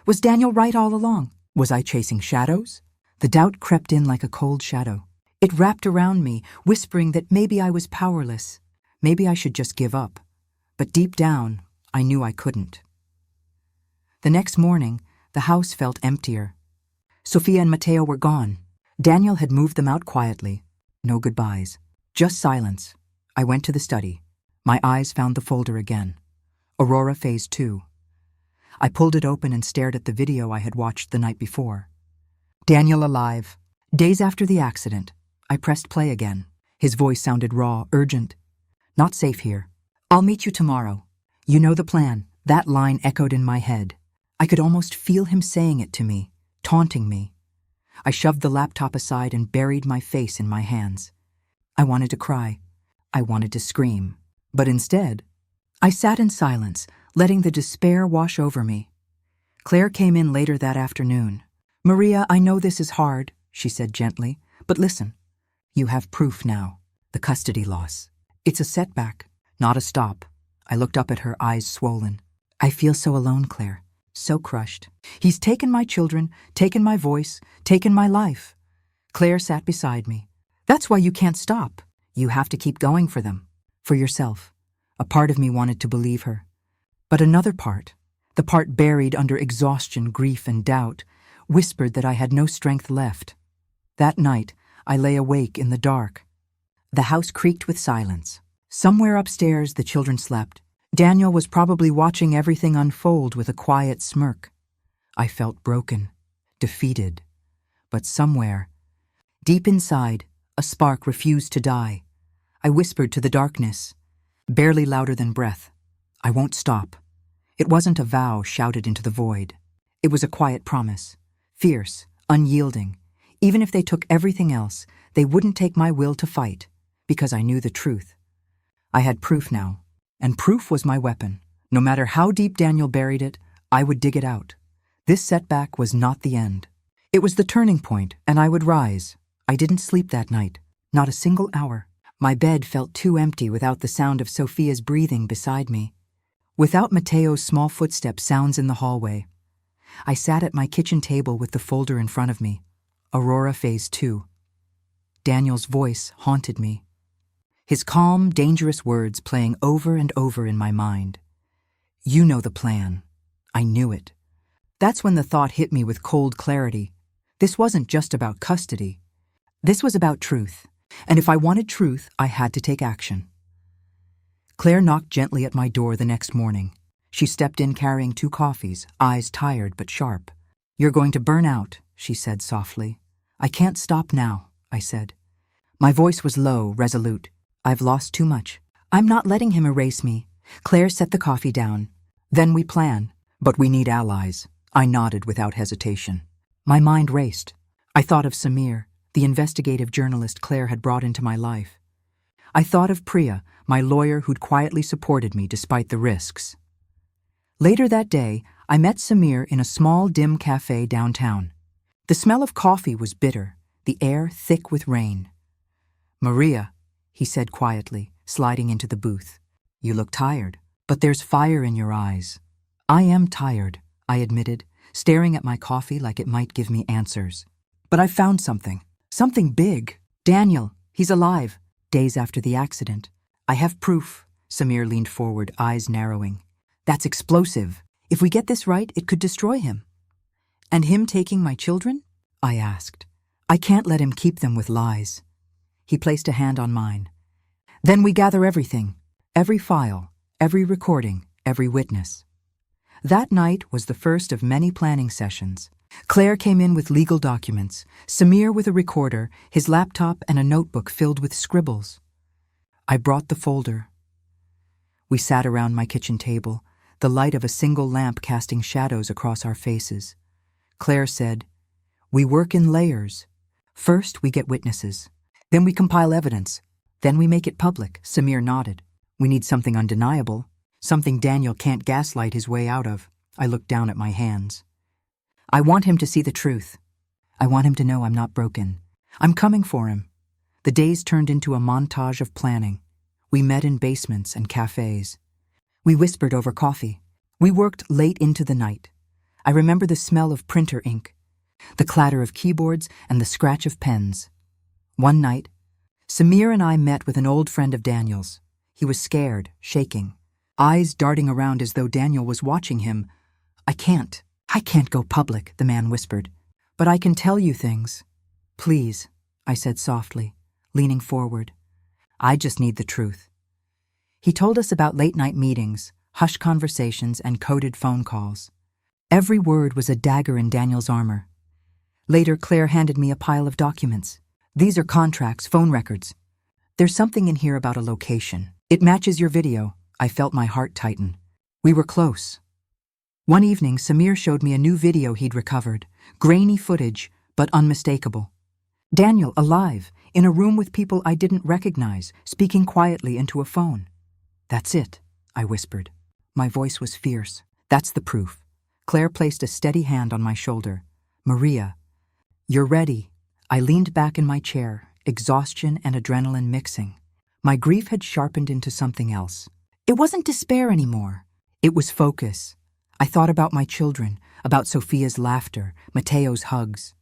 Was Daniel right all along? Was I chasing shadows? The doubt crept in like a cold shadow. It wrapped around me, whispering that maybe I was powerless. Maybe I should just give up. But deep down, I knew I couldn't. The next morning, the house felt emptier. Sophia and Matteo were gone. Daniel had moved them out quietly. No goodbyes. Just silence. I went to the study. My eyes found the folder again. Aurora Phase 2. I pulled it open and stared at the video I had watched the night before. Daniel alive. Days after the accident. I pressed play again. His voice sounded raw, urgent. "Not safe here. I'll meet you tomorrow. You know the plan." That line echoed in my head. I could almost feel him saying it to me, taunting me. I shoved the laptop aside and buried my face in my hands. I wanted to cry. I wanted to scream. But instead, I sat in silence, letting the despair wash over me. Claire came in later that afternoon. "Maria, I know this is hard," she said gently, "but listen. You have proof now. The custody loss. It's a setback, not a stop." I looked up at her, eyes swollen. "I feel so alone, Claire. So crushed. He's taken my children, taken my voice, taken my life." Claire sat beside me. "That's why you can't stop. You have to keep going for them. For yourself." A part of me wanted to believe her. But another part, the part buried under exhaustion, grief, and doubt, whispered that I had no strength left. That night, I lay awake in the dark. The house creaked with silence. Somewhere upstairs, the children slept. Daniel was probably watching everything unfold with a quiet smirk. I felt broken, defeated. But somewhere, deep inside, a spark refused to die. I whispered to the darkness, barely louder than breath, "I won't stop." It wasn't a vow shouted into the void. It was a quiet promise, fierce, unyielding. Even if they took everything else, they wouldn't take my will to fight, because I knew the truth. I had proof now, and proof was my weapon. No matter how deep Daniel buried it, I would dig it out. This setback was not the end. It was the turning point, and I would rise. I didn't sleep that night, not a single hour. My bed felt too empty without the sound of Sophia's breathing beside me, without Matteo's small footstep sounds in the hallway. I sat at my kitchen table with the folder in front of me. Aurora Phase 2. Daniel's voice haunted me. His calm, dangerous words playing over and over in my mind. "You know the plan." I knew it. That's when the thought hit me with cold clarity. This wasn't just about custody. This was about truth. And if I wanted truth, I had to take action. Claire knocked gently at my door the next morning. She stepped in carrying 2 coffees, eyes tired but sharp. "You're going to burn out," she said softly. "I can't stop now," I said. My voice was low, resolute. "I've lost too much. I'm not letting him erase me." Claire set the coffee down. "Then we plan. But we need allies." I nodded without hesitation. My mind raced. I thought of Samir, the investigative journalist Claire had brought into my life. I thought of Priya, my lawyer who'd quietly supported me despite the risks. Later that day, I met Samir in a small, dim cafe downtown. The smell of coffee was bitter, the air thick with rain. "Maria," he said quietly, sliding into the booth. "You look tired, but there's fire in your eyes." "I am tired," I admitted, staring at my coffee like it might give me answers. "But I found something. Something big. Daniel, he's alive. Days after the accident. I have proof." Samir leaned forward, eyes narrowing. "That's explosive. If we get this right, it could destroy him." "And him taking my children?" I asked. "I can't let him keep them with lies." He placed a hand on mine. "Then we gather everything. Every file, every recording, every witness." That night was the first of many planning sessions. Claire came in with legal documents, Samir with a recorder, his laptop and a notebook filled with scribbles. I brought the folder. We sat around my kitchen table, the light of a single lamp casting shadows across our faces. Claire said, "We work in layers. First, we get witnesses. Then we compile evidence. Then we make it public." Samir nodded. "We need something undeniable, something Daniel can't gaslight his way out of." I looked down at my hands. "I want him to see the truth. I want him to know I'm not broken. I'm coming for him." The days turned into a montage of planning. We met in basements and cafes. We whispered over coffee. We worked late into the night. I remember the smell of printer ink, the clatter of keyboards and the scratch of pens. One night, Samir and I met with an old friend of Daniel's. He was scared, shaking, eyes darting around as though Daniel was watching him. I can't go public," the man whispered. "But I can tell you things." "Please," I said softly, leaning forward. "I just need the truth." He told us about late-night meetings, hushed conversations, and coded phone calls. Every word was a dagger in Daniel's armor. Later, Claire handed me a pile of documents. "These are contracts, phone records. There's something in here about a location. It matches your video." I felt my heart tighten. We were close. One evening, Samir showed me a new video he'd recovered, grainy footage, but unmistakable. Daniel, alive, in a room with people I didn't recognize, speaking quietly into a phone. "That's it," I whispered. My voice was fierce. "That's the proof." Claire placed a steady hand on my shoulder. "Maria, you're ready." I leaned back in my chair, exhaustion and adrenaline mixing. My grief had sharpened into something else. It wasn't despair anymore. It was focus. I thought about my children, about Sophia's laughter, Mateo's hugs.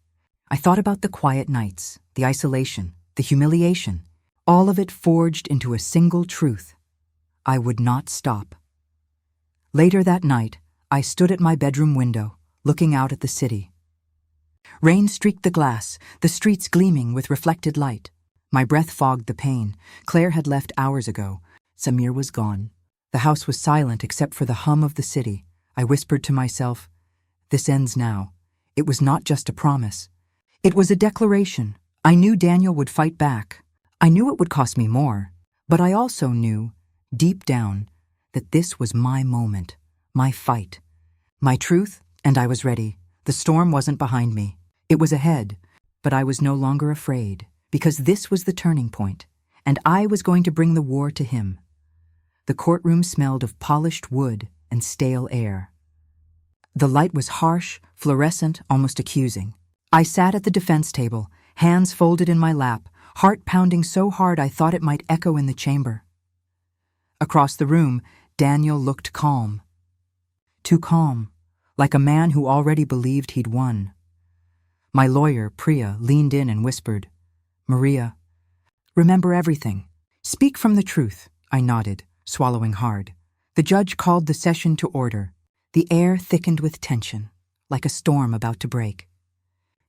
I thought about the quiet nights, the isolation, the humiliation, all of it forged into a single truth. I would not stop. Later that night, I stood at my bedroom window, looking out at the city. Rain streaked the glass, the streets gleaming with reflected light. My breath fogged the pain. Claire had left hours ago. Samir was gone. The house was silent except for the hum of the city. I whispered to myself, "This ends now." It was not just a promise. It was a declaration. I knew Daniel would fight back. I knew it would cost me more. But I also knew, deep down, that this was my moment, my fight, my truth, and I was ready. The storm wasn't behind me. It was ahead, but I was no longer afraid, because this was the turning point, and I was going to bring the war to him. The courtroom smelled of polished wood and stale air. The light was harsh, fluorescent, almost accusing. I sat at the defense table, hands folded in my lap, heart pounding so hard I thought it might echo in the chamber. Across the room, Daniel looked calm. Too calm, like a man who already believed he'd won. My lawyer, Priya, leaned in and whispered, "Maria, remember everything. Speak from the truth." I nodded, swallowing hard. The judge called the session to order. The air thickened with tension, like a storm about to break.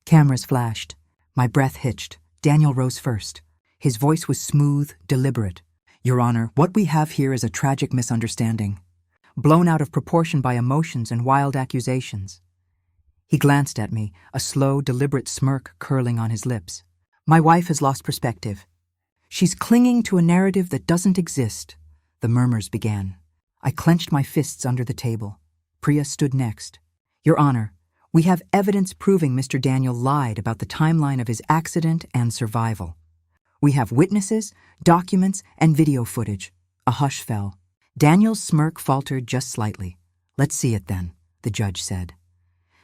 Cameras flashed. My breath hitched. Daniel rose first. His voice was smooth, deliberate. "Your Honor, what we have here is a tragic misunderstanding, blown out of proportion by emotions and wild accusations." He glanced at me, a slow, deliberate smirk curling on his lips. "My wife has lost perspective. She's clinging to a narrative that doesn't exist." The murmurs began. I clenched my fists under the table. Priya stood next. "Your Honor, we have evidence proving Mr. Daniel lied about the timeline of his accident and survival. We have witnesses, documents, and video footage." A hush fell. Daniel's smirk faltered just slightly. "Let's see it then," the judge said.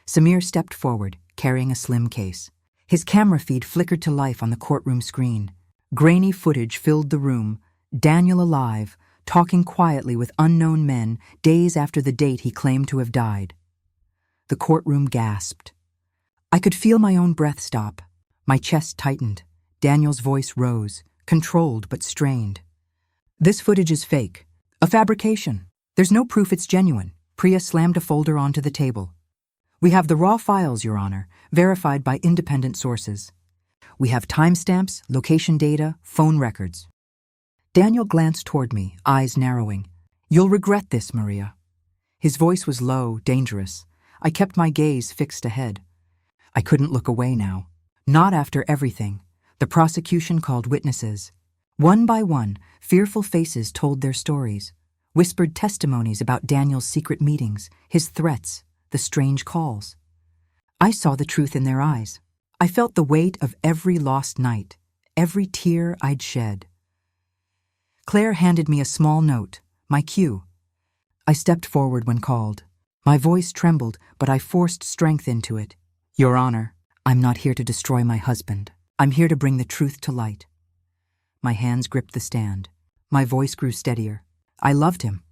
Samir stepped forward, carrying a slim case. His camera feed flickered to life on the courtroom screen. Grainy footage filled the room, Daniel alive, talking quietly with unknown men days after the date he claimed to have died. The courtroom gasped. I could feel my own breath stop. My chest tightened. Daniel's voice rose, controlled but strained. "This footage is fake. A fabrication. There's no proof it's genuine." Priya slammed a folder onto the table. "We have the raw files, Your Honor, verified by independent sources. We have timestamps, location data, phone records." Daniel glanced toward me, eyes narrowing. "You'll regret this, Maria." His voice was low, dangerous. I kept my gaze fixed ahead. I couldn't look away now. Not after everything. The prosecution called witnesses. One by one, fearful faces told their stories, whispered testimonies about Daniel's secret meetings, his threats, the strange calls. I saw the truth in their eyes. I felt the weight of every lost night, every tear I'd shed. Claire handed me a small note, my cue. I stepped forward when called. My voice trembled, but I forced strength into it. Your Honor, I'm not here to destroy my husband. I'm here to bring the truth to light. My hands gripped the stand. My voice grew steadier. I loved him.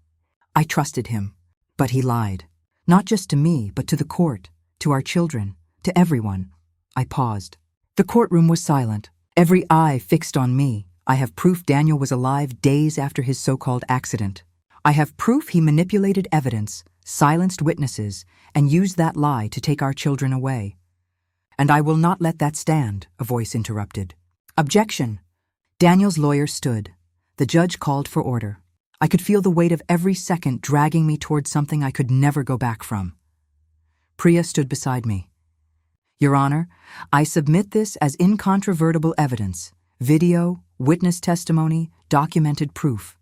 I trusted him. But he lied. Not just to me, but to the court, to our children, to everyone. I paused. The courtroom was silent. Every eye fixed on me. I have proof Daniel was alive days after his so-called accident. I have proof he manipulated evidence, silenced witnesses, and used that lie to take our children away. And I will not let that stand, a voice interrupted. Objection! Daniel's lawyer stood. The judge called for order. I could feel the weight of every second dragging me towards something I could never go back from. Priya stood beside me. Your Honor, I submit this as incontrovertible evidence, video, witness testimony, documented proof.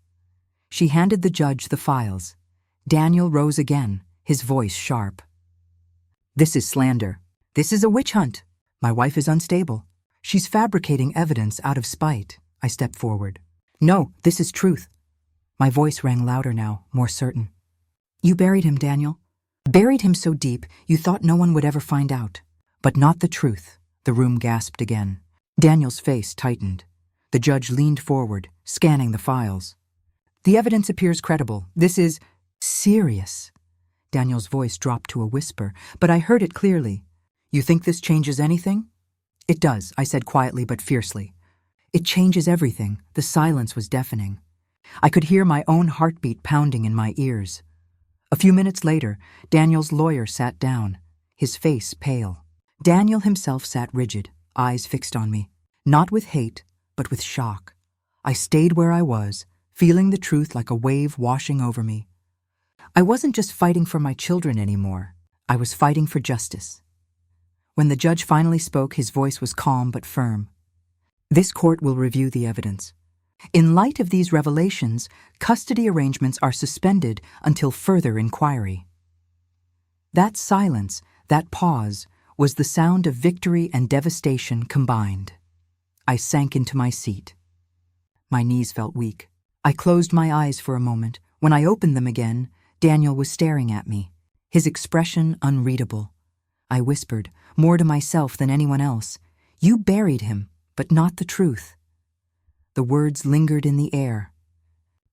She handed the judge the files. Daniel rose again, his voice sharp. This is slander. This is a witch hunt. My wife is unstable. She's fabricating evidence out of spite. I stepped forward. No, this is truth. My voice rang louder now, more certain. You buried him, Daniel. Buried him so deep you thought no one would ever find out. But not the truth. The room gasped again. Daniel's face tightened. The judge leaned forward, scanning the files. The evidence appears credible. This is serious. Daniel's voice dropped to a whisper, but I heard it clearly. You think this changes anything? It does, I said quietly but fiercely. It changes everything. The silence was deafening. I could hear my own heartbeat pounding in my ears. A few minutes later, Daniel's lawyer sat down, his face pale. Daniel himself sat rigid, eyes fixed on me, not with hate, but with shock. I stayed where I was, feeling the truth like a wave washing over me. I wasn't just fighting for my children anymore. I was fighting for justice. When the judge finally spoke, his voice was calm but firm. This court will review the evidence. In light of these revelations, custody arrangements are suspended until further inquiry. That silence, that pause, was the sound of victory and devastation combined. I sank into my seat. My knees felt weak. I closed my eyes for a moment. When I opened them again, Daniel was staring at me, his expression unreadable. I whispered, more to myself than anyone else, "You buried him, but not the truth." The words lingered in the air.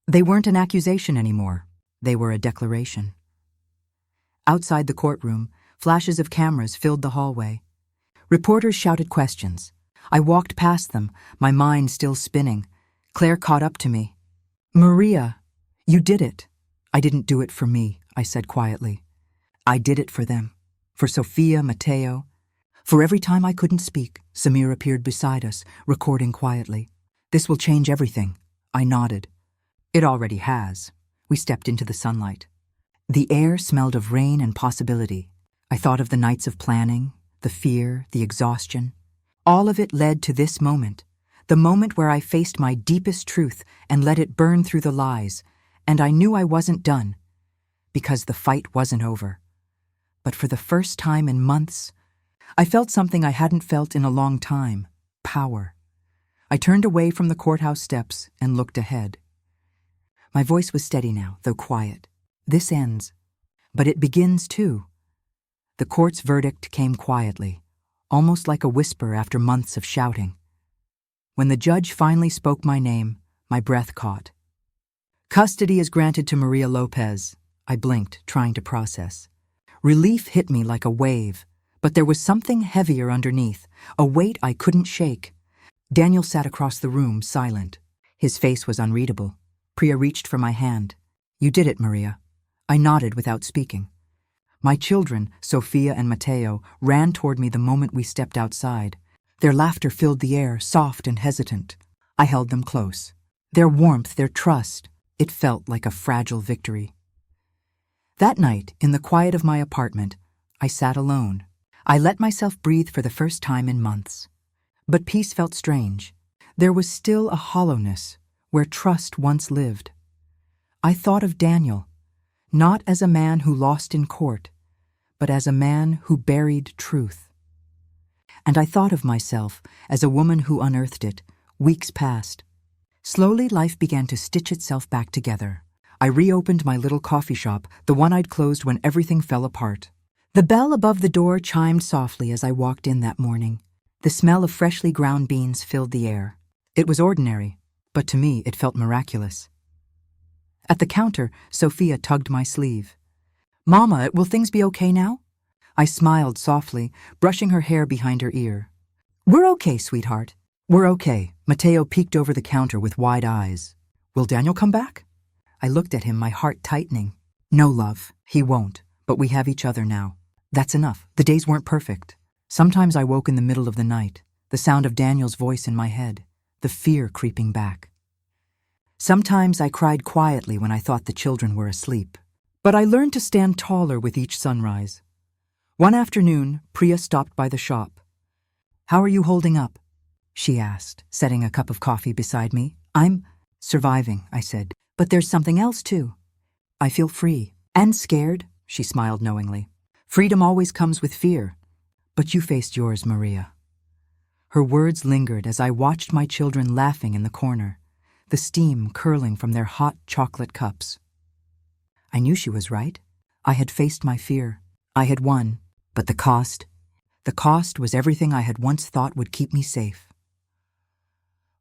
They weren't an accusation anymore. They were a declaration. Outside the courtroom, flashes of cameras filled the hallway. Reporters shouted questions. I walked past them, my mind still spinning. Claire caught up to me. "Maria, you did it." "I didn't do it for me," I said quietly. "I did it for them. For Sophia, Matteo. For every time I couldn't speak, Samir appeared beside us, recording quietly. This will change everything." I nodded. "It already has." We stepped into the sunlight. The air smelled of rain and possibility. I thought of the nights of planning, the fear, the exhaustion. All of it led to this moment, the moment where I faced my deepest truth and let it burn through the lies, and I knew I wasn't done, because the fight wasn't over. But for the first time in months, I felt something I hadn't felt in a long time, power. I turned away from the courthouse steps and looked ahead. My voice was steady now, though quiet. This ends, but it begins too. The court's verdict came quietly, almost like a whisper after months of shouting. When the judge finally spoke my name, my breath caught. "Custody is granted to Maria Lopez." I blinked, trying to process. Relief hit me like a wave, but there was something heavier underneath, a weight I couldn't shake. Daniel sat across the room, silent. His face was unreadable. Priya reached for my hand. "You did it, Maria." I nodded without speaking. My children, Sophia and Matteo, ran toward me the moment we stepped outside. Their laughter filled the air, soft and hesitant. I held them close. Their warmth, their trust, it felt like a fragile victory. That night, in the quiet of my apartment, I sat alone. I let myself breathe for the first time in months. But peace felt strange. There was still a hollowness where trust once lived. I thought of Daniel, not as a man who lost in court, but as a man who buried truth. And I thought of myself as a woman who unearthed it. Weeks passed. Slowly, life began to stitch itself back together. I reopened my little coffee shop, the one I'd closed when everything fell apart. The bell above the door chimed softly as I walked in that morning. The smell of freshly ground beans filled the air. It was ordinary, but to me it felt miraculous. At the counter, Sophia tugged my sleeve. "Mama, will things be okay now?" I smiled softly, brushing her hair behind her ear. "We're okay, sweetheart. We're okay." Mateo peeked over the counter with wide eyes. "Will Daniel come back?" I looked at him, my heart tightening. "No, love, he won't, but we have each other now. That's enough. The days weren't perfect. Sometimes I woke in the middle of the night, the sound of Daniel's voice in my head, the fear creeping back. Sometimes I cried quietly when I thought the children were asleep. But I learned to stand taller with each sunrise. One afternoon, Priya stopped by the shop. "How are you holding up?" she asked, setting a cup of coffee beside me. "I'm surviving," I said. "But there's something else, too. I feel free and scared," she smiled knowingly. "Freedom always comes with fear. But you faced yours, Maria." Her words lingered as I watched my children laughing in the corner, the steam curling from their hot chocolate cups. I knew she was right. I had faced my fear. I had won. But the cost was everything I had once thought would keep me safe.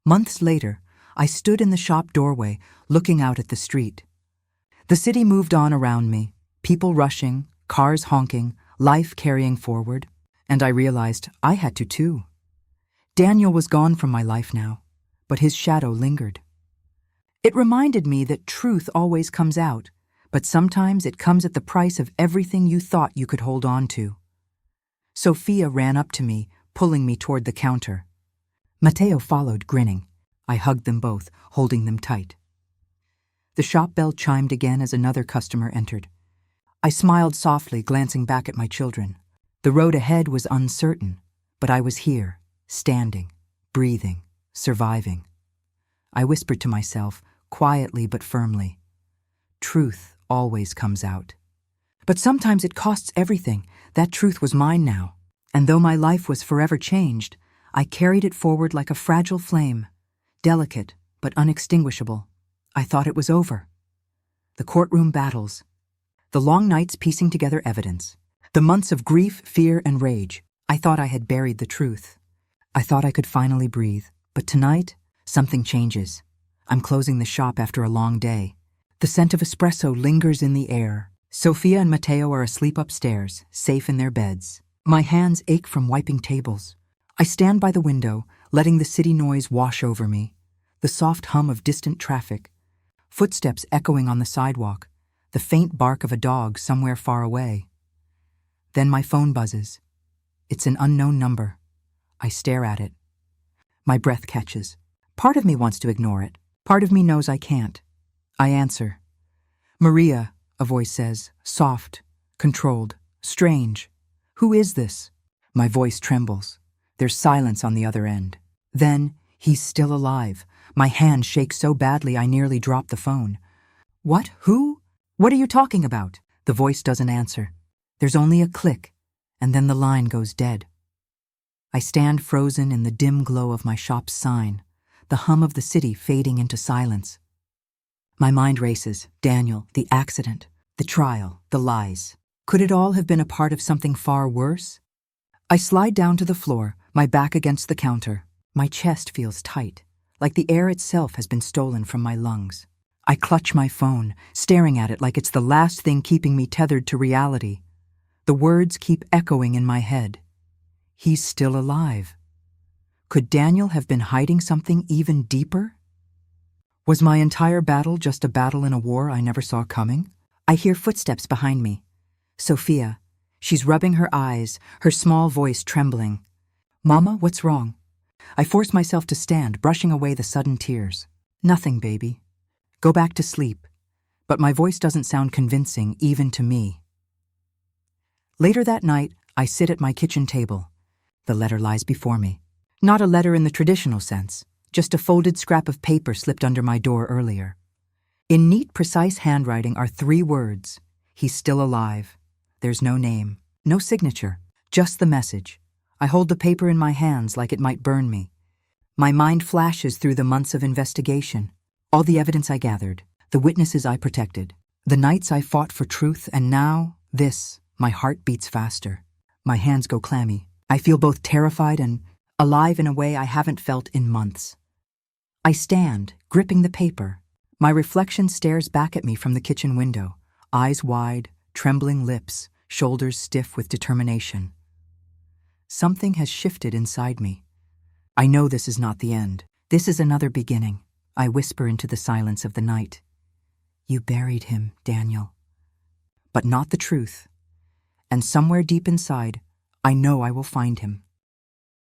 Months later, I stood in the shop doorway, looking out at the street. The city moved on around me, people rushing, cars honking, life carrying forward, and I realized I had to too. Daniel was gone from my life now, but his shadow lingered. It reminded me that truth always comes out, but sometimes it comes at the price of everything you thought you could hold on to. Sophia ran up to me, pulling me toward the counter. Mateo followed, grinning. I hugged them both, holding them tight. The shop bell chimed again as another customer entered. I smiled softly, glancing back at my children. The road ahead was uncertain, but I was here, standing, breathing, surviving. I whispered to myself, quietly but firmly, "Truth always comes out." But sometimes it costs everything. That truth was mine now. And though my life was forever changed, I carried it forward like a fragile flame, delicate but unextinguishable. I thought it was over. The courtroom battles, the long nights piecing together evidence, the months of grief, fear, and rage. I thought I had buried the truth. I thought I could finally breathe. But tonight, something changes. I'm closing the shop after a long day. The scent of espresso lingers in the air. Sophia and Mateo are asleep upstairs, safe in their beds. My hands ache from wiping tables. I stand by the window, letting the city noise wash over me. The soft hum of distant traffic, footsteps echoing on the sidewalk, the faint bark of a dog somewhere far away. Then my phone buzzes. It's an unknown number. I stare at it. My breath catches. Part of me wants to ignore it. Part of me knows I can't. I answer. "Maria," a voice says, soft, controlled, strange. "Who is this?" My voice trembles. There's silence on the other end. Then, he's still alive. My hand shakes so badly I nearly drop the phone. "What? Who? What are you talking about?" The voice doesn't answer. There's only a click, and then the line goes dead. I stand frozen in the dim glow of my shop's sign, the hum of the city fading into silence. My mind races. Daniel, the accident, the trial, the lies. Could it all have been a part of something far worse? I slide down to the floor, my back against the counter. My chest feels tight, like the air itself has been stolen from my lungs. I clutch my phone, staring at it like it's the last thing keeping me tethered to reality. The words keep echoing in my head. He's still alive. Could Daniel have been hiding something even deeper? Was my entire battle just a battle in a war I never saw coming? I hear footsteps behind me. Sophia. She's rubbing her eyes, her small voice trembling. "Mama, what's wrong?" I force myself to stand, brushing away the sudden tears. "Nothing, baby. Go back to sleep." But my voice doesn't sound convincing, even to me. Later that night, I sit at my kitchen table. The letter lies before me. Not a letter in the traditional sense, just a folded scrap of paper slipped under my door earlier. In neat, precise handwriting are 3 words. He's still alive. There's no name, no signature, just the message. I hold the paper in my hands like it might burn me. My mind flashes through the months of investigation, all the evidence I gathered, the witnesses I protected, the nights I fought for truth, and now, this. My heart beats faster. My hands go clammy. I feel both terrified and alive in a way I haven't felt in months. I stand, gripping the paper. My reflection stares back at me from the kitchen window, eyes wide, trembling lips, shoulders stiff with determination. Something has shifted inside me. I know this is not the end. This is another beginning. I whisper into the silence of the night. You buried him, Daniel. But not the truth. And somewhere deep inside, I know I will find him.